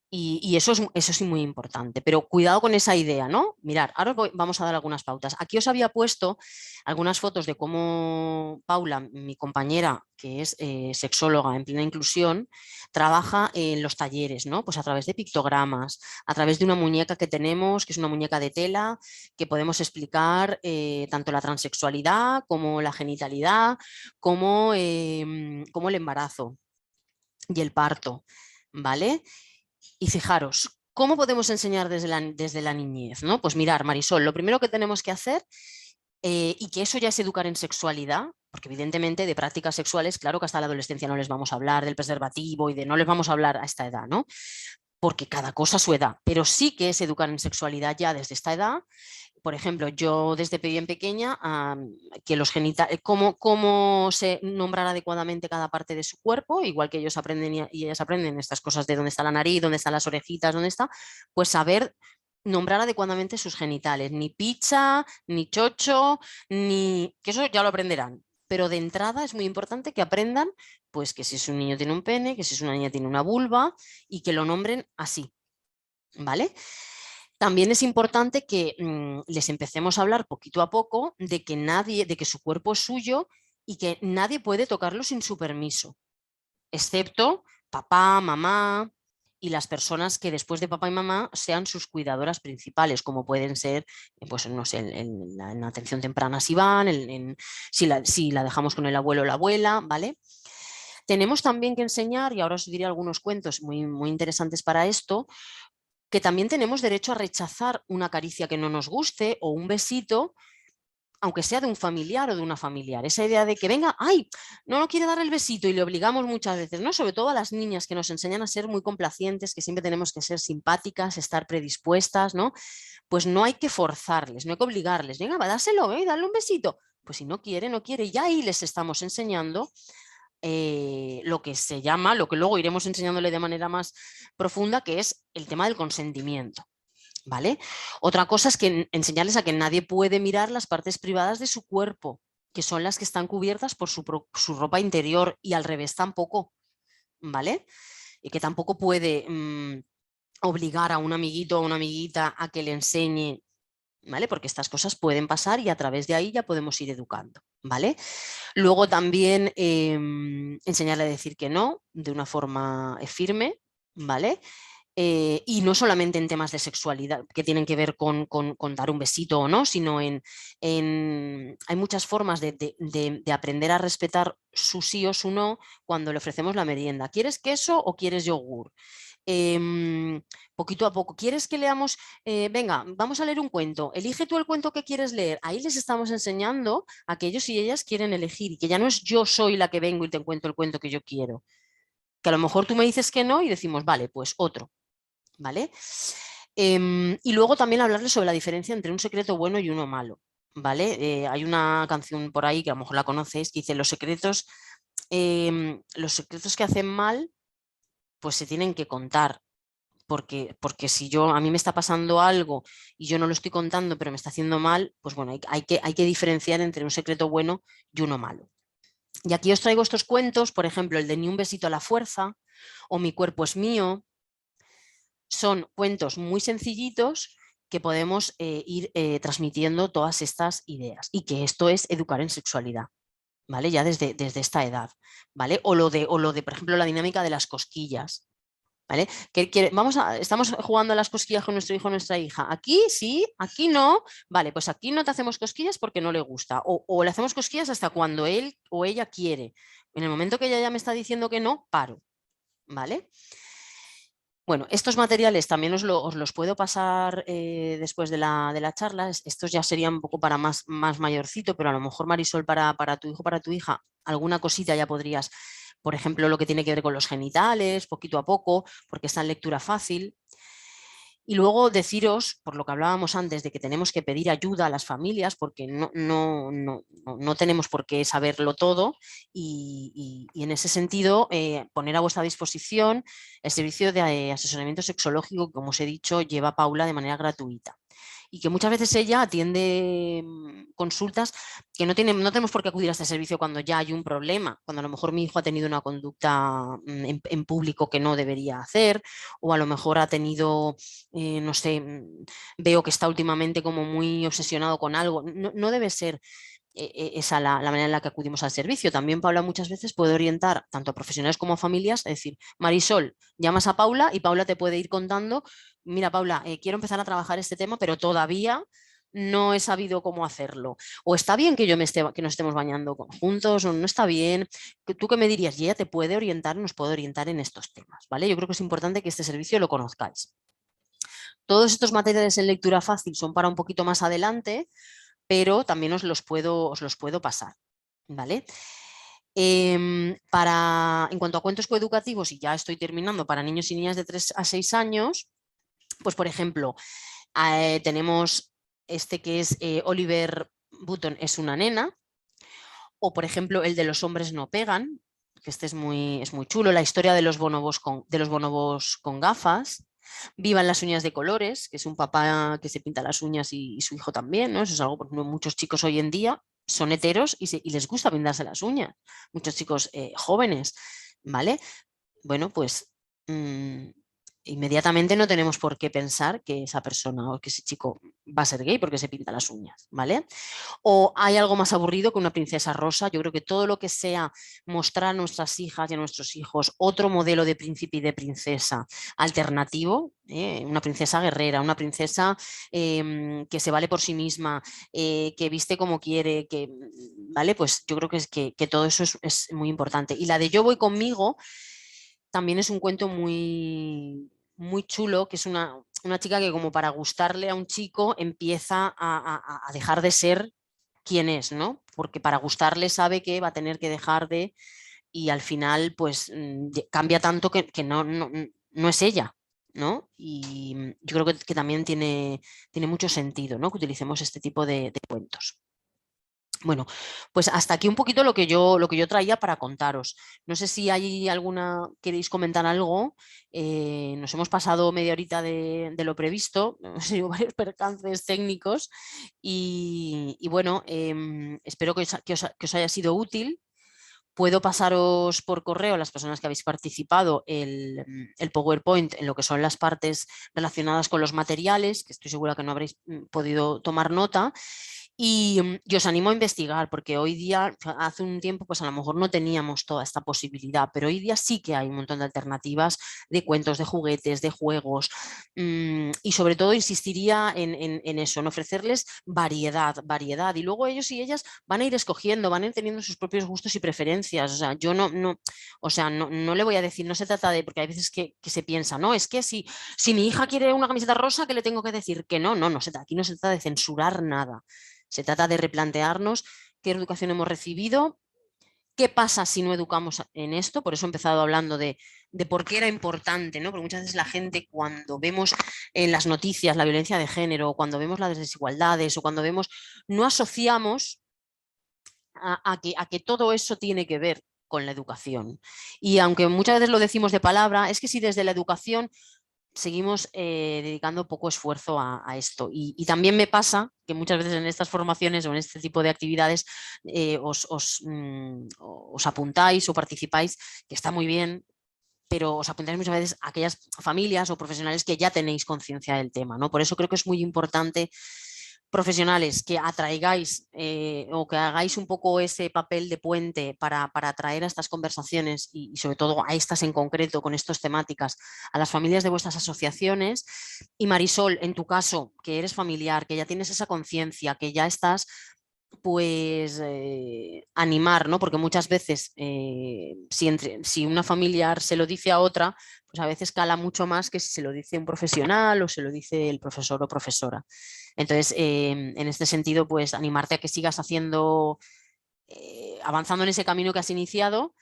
Y eso sí muy importante, pero cuidado con esa idea, ¿no? Mirad, ahora vamos a dar algunas pautas. Aquí os había puesto algunas fotos de cómo Paula, mi compañera, que es sexóloga en plena inclusión, trabaja en los talleres, ¿no? Pues a través de pictogramas, a través de una muñeca que tenemos, que es una muñeca de tela, que podemos explicar tanto la transexualidad como la genitalidad, como el embarazo y el parto, ¿vale? Y fijaros, ¿cómo podemos enseñar desde la niñez? ¿No? Pues mirar, Marisol, lo primero que tenemos que hacer, y que eso ya es educar en sexualidad, porque evidentemente de prácticas sexuales, claro que hasta la adolescencia no les vamos a hablar del preservativo y no les vamos a hablar a esta edad, ¿no? Porque cada cosa a su edad, pero sí que es educar en sexualidad ya desde esta edad. Por ejemplo, yo desde bien pequeña, que los genitales, cómo se nombrar adecuadamente cada parte de su cuerpo, igual que ellos aprenden y ellas aprenden estas cosas de dónde está la nariz, dónde están las orejitas, dónde está, pues saber nombrar adecuadamente sus genitales, ni picha, ni chocho, que eso ya lo aprenderán. Pero de entrada es muy importante que aprendan pues que si es un niño tiene un pene, que si es una niña tiene una vulva y que lo nombren así, ¿vale? También es importante que les empecemos a hablar poquito a poco de que su cuerpo es suyo y que nadie puede tocarlo sin su permiso, excepto papá, mamá y las personas que después de papá y mamá sean sus cuidadoras principales, como pueden ser, pues no sé, en la atención temprana si van, si la dejamos con el abuelo o la abuela, ¿vale? Tenemos también que enseñar, y ahora os diré algunos cuentos muy, muy interesantes para esto, que también tenemos derecho a rechazar una caricia que no nos guste o un besito, aunque sea de un familiar o de una familiar. Esa idea de que venga, ¡ay! No quiere dar el besito y le obligamos muchas veces, ¿no? Sobre todo a las niñas que nos enseñan a ser muy complacientes, que siempre tenemos que ser simpáticas, estar predispuestas, ¿no? Pues no hay que forzarles, no hay que obligarles. Venga, va, dáselo, dale un besito. Pues si no quiere, no quiere. Y ahí les estamos enseñando lo que se llama, lo que luego iremos enseñándole de manera más profunda, que es el tema del consentimiento, ¿vale? Otra cosa es que enseñarles a que nadie puede mirar las partes privadas de su cuerpo, que son las que están cubiertas por su ropa interior, y al revés tampoco, ¿vale? que tampoco puede obligar a un amiguito o a una amiguita a que le enseñe, ¿vale? Porque estas cosas pueden pasar y a través de ahí ya podemos ir educando, ¿vale? Luego también enseñarle a decir que no de una forma firme, ¿vale? Y no solamente en temas de sexualidad que tienen que ver con dar un besito o no, sino hay muchas formas de aprender a respetar su sí o su no cuando le ofrecemos la merienda. ¿Quieres queso o quieres yogur? Poquito a poco. ¿Quieres que leamos? Venga, vamos a leer un cuento. Elige tú el cuento que quieres leer. Ahí les estamos enseñando a que ellos y ellas quieren elegir y que ya no es yo soy la que vengo y te cuento el cuento que yo quiero. Que a lo mejor tú me dices que no y decimos, vale, pues otro. ¿Vale? Y luego también hablarles sobre la diferencia entre un secreto bueno y uno malo. ¿Vale? Hay una canción por ahí que a lo mejor la conocéis que dice los secretos que hacen mal pues se tienen que contar, porque si a mí me está pasando algo y yo no lo estoy contando pero me está haciendo mal, pues bueno, hay que diferenciar entre un secreto bueno y uno malo. Y aquí os traigo estos cuentos, por ejemplo el de Ni un besito a la fuerza o Mi cuerpo es mío. Son cuentos muy sencillitos que podemos ir transmitiendo todas estas ideas y que esto es educar en sexualidad, ¿vale? Ya desde esta edad, ¿vale? O lo de, por ejemplo, la dinámica de las cosquillas, ¿vale? Estamos jugando a las cosquillas con nuestro hijo o nuestra hija. Aquí sí, aquí no, vale, pues aquí no te hacemos cosquillas porque no le gusta o le hacemos cosquillas hasta cuando él o ella quiere. En el momento que ella ya me está diciendo que no, paro, ¿vale? Bueno, estos materiales también os los puedo pasar después de la charla. Estos ya serían un poco para más mayorcito, pero a lo mejor, Marisol, para tu hijo, para tu hija, alguna cosita ya podrías, por ejemplo, lo que tiene que ver con los genitales, poquito a poco, porque está en lectura fácil. Y luego deciros, por lo que hablábamos antes, de que tenemos que pedir ayuda a las familias porque no tenemos por qué saberlo todo y en ese sentido poner a vuestra disposición el servicio de asesoramiento sexológico que, como os he dicho, lleva Paula de manera gratuita. Y que muchas veces ella atiende consultas que no tenemos por qué acudir a este servicio cuando ya hay un problema, cuando a lo mejor mi hijo ha tenido una conducta en público que no debería hacer, o a lo mejor ha tenido, no sé, veo que está últimamente como muy obsesionado con algo. No debe ser esa la manera en la que acudimos al servicio. También Paula muchas veces puede orientar tanto a profesionales como a familias, es decir, Marisol, llamas a Paula y Paula te puede ir contando, mira Paula, quiero empezar a trabajar este tema, pero todavía no he sabido cómo hacerlo. O está bien que que nos estemos bañando juntos, o no está bien. ¿Tú qué me dirías? Y ella te puede orientar, nos puede orientar en estos temas, ¿vale? Yo creo que es importante que este servicio lo conozcáis. Todos estos materiales en lectura fácil son para un poquito más adelante, pero también os los puedo pasar, ¿vale? En cuanto a cuentos coeducativos, y ya estoy terminando, para niños y niñas de 3 a 6 años, pues por ejemplo, tenemos este que es Oliver Button es una nena, o por ejemplo el de Los hombres no pegan, que este es muy chulo, la historia de los bonobos con gafas. Vivan las uñas de colores, que es un papá que se pinta las uñas y su hijo también, ¿no? Eso es algo, por ejemplo, muchos chicos hoy en día son heteros y les gusta pintarse las uñas, muchos chicos jóvenes, ¿vale? Bueno, pues inmediatamente no tenemos por qué pensar que esa persona o que ese chico va a ser gay porque se pinta las uñas, ¿vale? O hay algo más aburrido que una princesa rosa. Yo creo que todo lo que sea mostrar a nuestras hijas y a nuestros hijos otro modelo de príncipe y de princesa alternativo, una princesa guerrera, una princesa que se vale por sí misma, que viste como quiere, ¿vale? Pues yo creo que todo eso es muy importante. Y la de Yo voy conmigo también es un cuento muy chulo, que es una chica que, como para gustarle a un chico, empieza a dejar de ser quien es, ¿no? Porque para gustarle sabe que va a tener que dejar de, y al final pues cambia tanto que no es ella, ¿no? Y yo creo que también tiene mucho sentido, ¿no? Que utilicemos este tipo de cuentos. Bueno, pues hasta aquí un poquito lo que yo traía para contaros. No sé si hay queréis comentar algo. Nos hemos pasado media horita de lo previsto, hemos sido varios percances técnicos y bueno, espero que os haya sido útil. Puedo pasaros por correo a las personas que habéis participado el PowerPoint en lo que son las partes relacionadas con los materiales, que estoy segura que no habréis podido tomar nota. Y os animo a investigar, porque hoy día, hace un tiempo, pues a lo mejor no teníamos toda esta posibilidad, pero hoy día sí que hay un montón de alternativas de cuentos, de juguetes, de juegos, y sobre todo insistiría en eso, en ofrecerles variedad, y luego ellos y ellas van a ir escogiendo, van a ir teniendo sus propios gustos y preferencias. O sea, yo no le voy a decir, no se trata de, porque hay veces que se piensa, no, es que si mi hija quiere una camiseta rosa, ¿qué le tengo que decir? Que no, aquí no se trata de censurar nada. Se trata de replantearnos qué educación hemos recibido, qué pasa si no educamos en esto. Por eso he empezado hablando de por qué era importante, ¿no? Porque muchas veces la gente, cuando vemos en las noticias la violencia de género, o cuando vemos las desigualdades, o cuando vemos, no asociamos a que todo eso tiene que ver con la educación. Y aunque muchas veces lo decimos de palabra, es que si desde la educación seguimos dedicando poco esfuerzo a esto. Y también me pasa que muchas veces en estas formaciones o en este tipo de actividades os apuntáis o participáis, que está muy bien, pero os apuntáis muchas veces a aquellas familias o profesionales que ya tenéis conciencia del tema, ¿no? Por eso creo que es muy importante, profesionales, que atraigáis o que hagáis un poco ese papel de puente para atraer a estas conversaciones y sobre todo a estas en concreto, con estas temáticas, a las familias de vuestras asociaciones. Y Marisol, en tu caso, que eres familiar, que ya tienes esa conciencia, que ya estás, pues animar, ¿no? Porque muchas veces si una familiar se lo dice a otra, pues a veces cala mucho más que si se lo dice un profesional o se lo dice el profesor o profesora. Entonces, en este sentido, pues animarte a que sigas haciendo, avanzando en ese camino que has iniciado.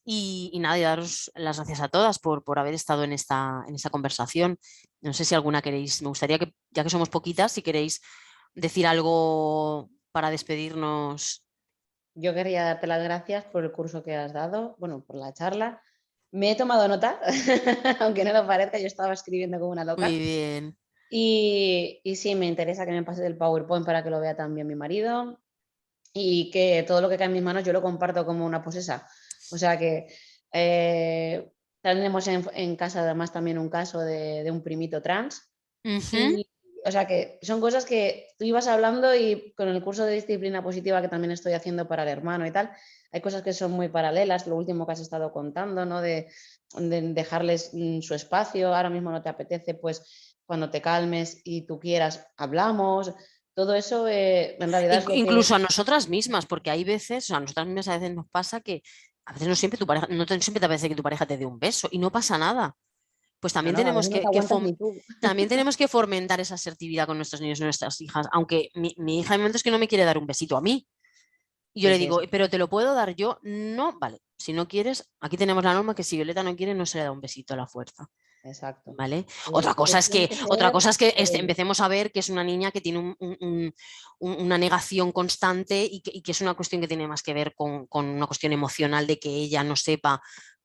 Y nada, y daros las gracias a todas por haber estado en esta conversación. No sé si alguna queréis, me gustaría que, ya que somos poquitas, si queréis decir algo para despedirnos. Yo quería darte las gracias por el curso que has dado, bueno, por la charla. Me he tomado nota, aunque no lo parezca, yo estaba escribiendo como una loca. Muy bien. Y sí, me interesa que me pases el PowerPoint para que lo vea también mi marido, y que todo lo que cae en mis manos yo lo comparto como una posesa. O sea que tenemos en casa además también un caso de un primito trans. Y, o sea que son cosas que tú ibas hablando, y con el curso de disciplina positiva que también estoy haciendo para el hermano y tal, hay cosas que son muy paralelas, lo último que has estado contando, ¿no? De dejarles su espacio, ahora mismo no te apetece, pues cuando te calmes y tú quieras, hablamos. Todo eso en realidad es lo incluso a nosotras mismas, porque hay veces, o sea, a nosotras mismas a veces nos pasa que a veces no siempre te apetece que tu pareja te dé un beso y no pasa nada. Pues también, también tenemos que fomentar esa asertividad con nuestros niños y nuestras hijas, aunque mi hija hay momentos que no me quiere dar un besito a mí. Y yo le digo, pero ¿te lo puedo dar yo? No, vale, si no quieres, aquí tenemos la norma que si Violeta no quiere, no se le da un besito a la fuerza. Exacto. ¿Vale? Otra cosa es que empecemos a ver que es una niña que tiene una negación constante y que es una cuestión que tiene más que ver con una cuestión emocional, de que ella no sepa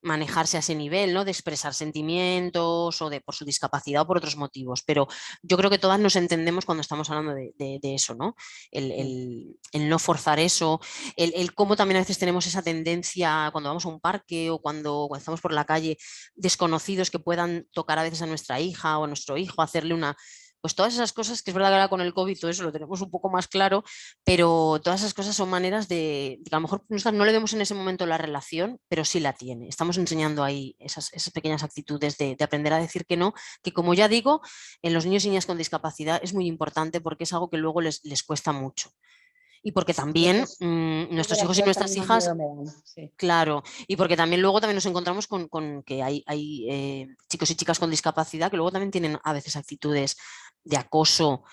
manejarse a ese nivel, ¿no? De expresar sentimientos o por su discapacidad o por otros motivos. Pero yo creo que todas nos entendemos cuando estamos hablando de eso, ¿no? El no forzar eso, el cómo también a veces tenemos esa tendencia cuando vamos a un parque o cuando estamos por la calle, desconocidos que puedan tocar a veces a nuestra hija o a nuestro hijo, hacerle pues todas esas cosas, que es verdad que ahora con el COVID todo eso lo tenemos un poco más claro, pero todas esas cosas son maneras de que a lo mejor no le vemos en ese momento la relación, pero sí la tiene. Estamos enseñando ahí esas pequeñas actitudes de aprender a decir que no, que como ya digo, en los niños y niñas con discapacidad es muy importante, porque es algo que luego les cuesta mucho. Y porque también nuestros hijos y nuestras hijas, claro, y porque también luego nos encontramos con que hay chicos y chicas con discapacidad que luego también tienen a veces actitudes de acoso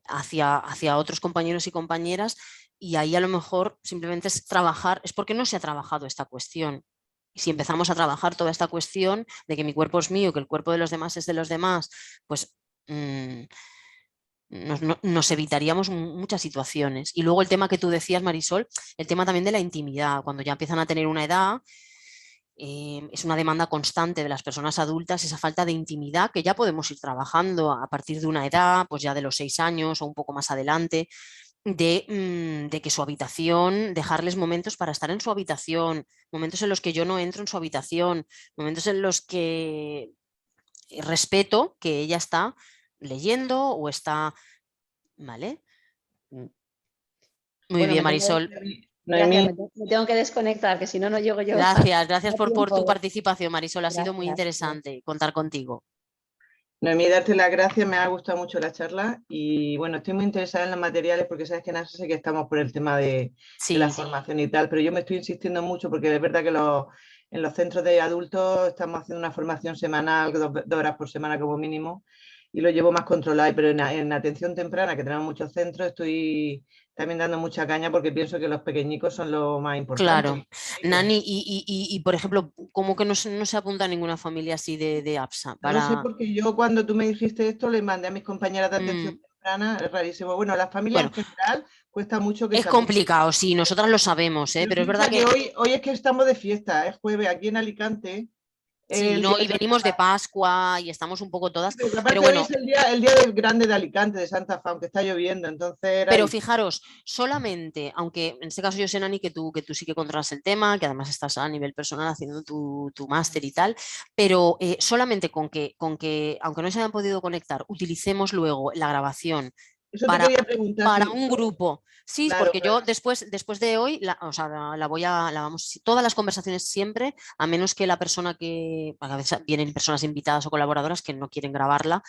hacia otros compañeros y compañeras, y ahí a lo mejor simplemente es trabajar, es porque no se ha trabajado esta cuestión. Y si empezamos a trabajar toda esta cuestión de que mi cuerpo es mío, que el cuerpo de los demás es de los demás, pues nos evitaríamos muchas situaciones. Y luego el tema que tú decías, Marisol, el tema también de la intimidad, cuando ya empiezan a tener una edad, es una demanda constante de las personas adultas, esa falta de intimidad que ya podemos ir trabajando a partir de una edad, pues ya de los 6 años o un poco más adelante, de que su habitación, dejarles momentos para estar en su habitación, momentos en los que yo no entro en su habitación, momentos en los que respeto que ella está leyendo o está, ¿vale? Muy Bueno, bien, Marisol. Gracias, me tengo que desconectar, que si no, no llego yo. Gracias por tu tiempo. participación, Marisol. Ha sido muy Gracias. interesante contar contigo. Noemí, darte las gracias, me ha gustado mucho la charla y bueno, estoy muy interesada en los materiales porque sabes que en ASA sé que estamos por el tema de la formación y tal, pero yo me estoy insistiendo mucho porque es verdad que en los centros de adultos estamos haciendo una formación semanal, 2 horas por semana como mínimo, y lo llevo más controlado, pero en atención temprana, que tenemos muchos centros, estoy también dando mucha caña porque pienso que los pequeñicos son lo más importante. Claro. Nani, y por ejemplo, ¿cómo que no se apunta a ninguna familia así de APSA? No sé, porque yo cuando tú me dijiste esto le mandé a mis compañeras de atención temprana, es rarísimo. Bueno, las familias en general cuesta mucho que es complicado, sí, nosotras lo sabemos, pero es verdad que hoy es que estamos de fiesta, es jueves aquí en Alicante. Sí, no, y venimos de Pascua y estamos un poco todas. Pero bueno, hoy es el día del grande de Alicante, de Santa Fe, aunque está lloviendo, entonces. Pero fijaros, solamente, aunque en este caso yo sé, Nani, que tú sí que controlas el tema, que además estás a nivel personal haciendo tu máster y tal, pero solamente con que, aunque no se hayan podido conectar, utilicemos luego la grabación para un grupo. Sí, claro, porque yo después de hoy, todas las conversaciones siempre, a menos que la persona a veces vienen personas invitadas o colaboradoras que no quieren grabarla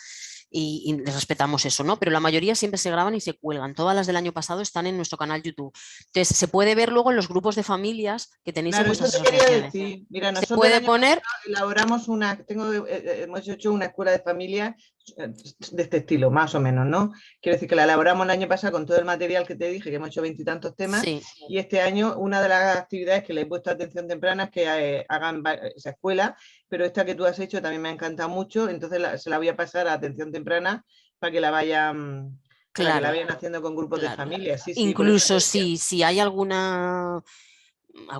y les respetamos eso, ¿no? Pero la mayoría siempre se graban y se cuelgan. Todas las del año pasado están en nuestro canal YouTube. Entonces, se puede ver luego en los grupos de familias que tenéis en vuestras asociaciones. Mira, nosotros se puede poner... elaboramos hemos hecho una escuela de familia de este estilo, más o menos, ¿no? Quiero decir que la elaboramos el año pasado con todo el material que te dije, que hemos hecho 20 y tantos temas, y este año una de las actividades que le he puesto atención temprana es que hagan esa escuela, pero esta que tú has hecho también me ha encantado mucho, entonces se la voy a pasar a atención temprana para que la vayan... Claro. Que la vayan haciendo con grupos de familias. Sí, incluso si hay algún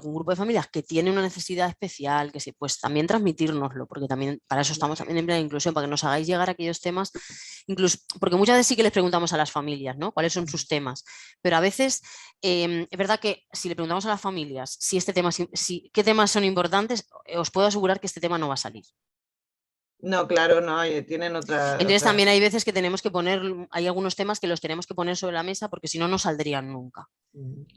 grupo de familias que tiene una necesidad especial, pues también transmitírnoslo, porque también para eso estamos también en plena inclusión, para que nos hagáis llegar aquellos temas, incluso porque muchas veces sí que les preguntamos a las familias, ¿no? ¿Cuáles son sus temas? Pero a veces es verdad que si le preguntamos a las familias qué temas son importantes, os puedo asegurar que este tema no va a salir. No, claro, no, tienen otra... Entonces también hay veces que tenemos que hay algunos temas que los tenemos que poner sobre la mesa porque si no, no saldrían nunca.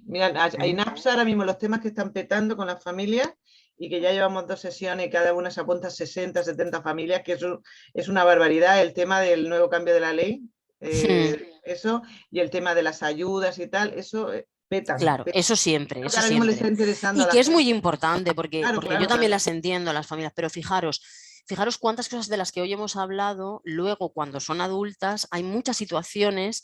Mira, en APSA ahora mismo los temas que están petando con las familias y que ya llevamos 2 sesiones y cada una se apunta 60, 70 familias, que eso es una barbaridad, el tema del nuevo cambio de la ley, eso, y el tema de las ayudas y tal, eso... Petan, claro, eso siempre. Eso siempre. Les está interesando y que es muy importante porque yo también las entiendo a las familias, pero fijaros cuántas cosas de las que hoy hemos hablado, luego cuando son adultas hay muchas situaciones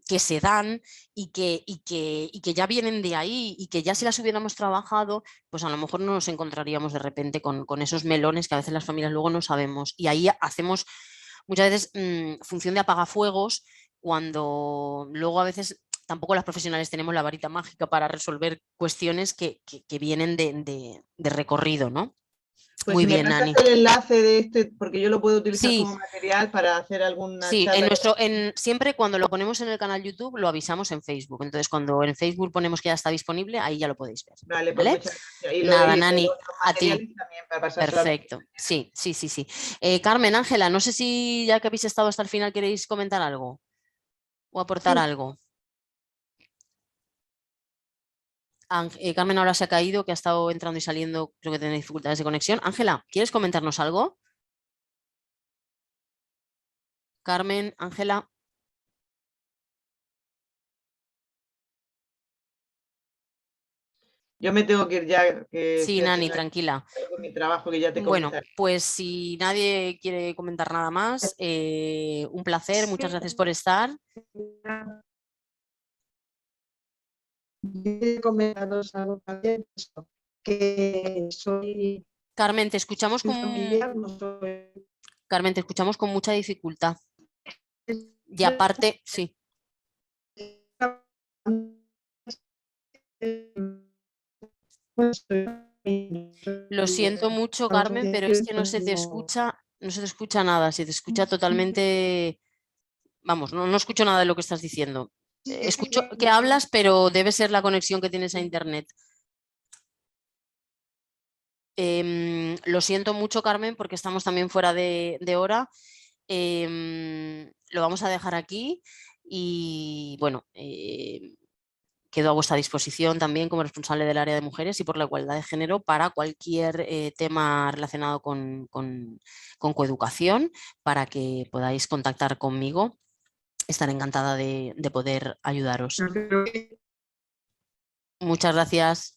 que se dan y que ya vienen de ahí y que ya si las hubiéramos trabajado, pues a lo mejor no nos encontraríamos de repente con esos melones que a veces las familias luego no sabemos. Y ahí hacemos muchas veces función de apagafuegos cuando luego a veces... Tampoco las profesionales tenemos la varita mágica para resolver cuestiones que vienen de recorrido, ¿no? Pues muy si bien, me Nani. el enlace de este, porque yo lo puedo utilizar como material para hacer alguna charla. Siempre cuando lo ponemos en el canal YouTube lo avisamos en Facebook. Entonces, cuando en Facebook ponemos que ya está disponible, ahí ya lo podéis ver. Vale, pues ¿vale? Muchas gracias. Nada, Nani, a ti. Para perfecto. Sí. Carmen, Ángela, no sé si ya que habéis estado hasta el final queréis comentar algo o aportar algo. Carmen ahora se ha caído, que ha estado entrando y saliendo, creo que tiene dificultades de conexión. Ángela, ¿quieres comentarnos algo? Carmen, Ángela. Yo me tengo que ir ya. Sí, Nani, tranquila. Con mi trabajo que ya te bueno, pues si nadie quiere comentar nada más, un placer, muchas gracias por estar. Comentaros algo también, que soy... Carmen, te escuchamos Carmen, te escuchamos con mucha dificultad. Y aparte, sí. Lo siento mucho, Carmen, pero es que no se te escucha nada, se te escucha totalmente... Vamos, no escucho nada de lo que estás diciendo. escucho que hablas, pero debe ser la conexión que tienes a internet. Lo siento mucho, Carmen, porque estamos también fuera de hora. Lo vamos a dejar aquí y bueno, quedo a vuestra disposición también como responsable del área de mujeres y por la igualdad de género para cualquier tema relacionado con coeducación, para que podáis contactar conmigo. Estaré encantada de poder ayudaros. Muchas gracias.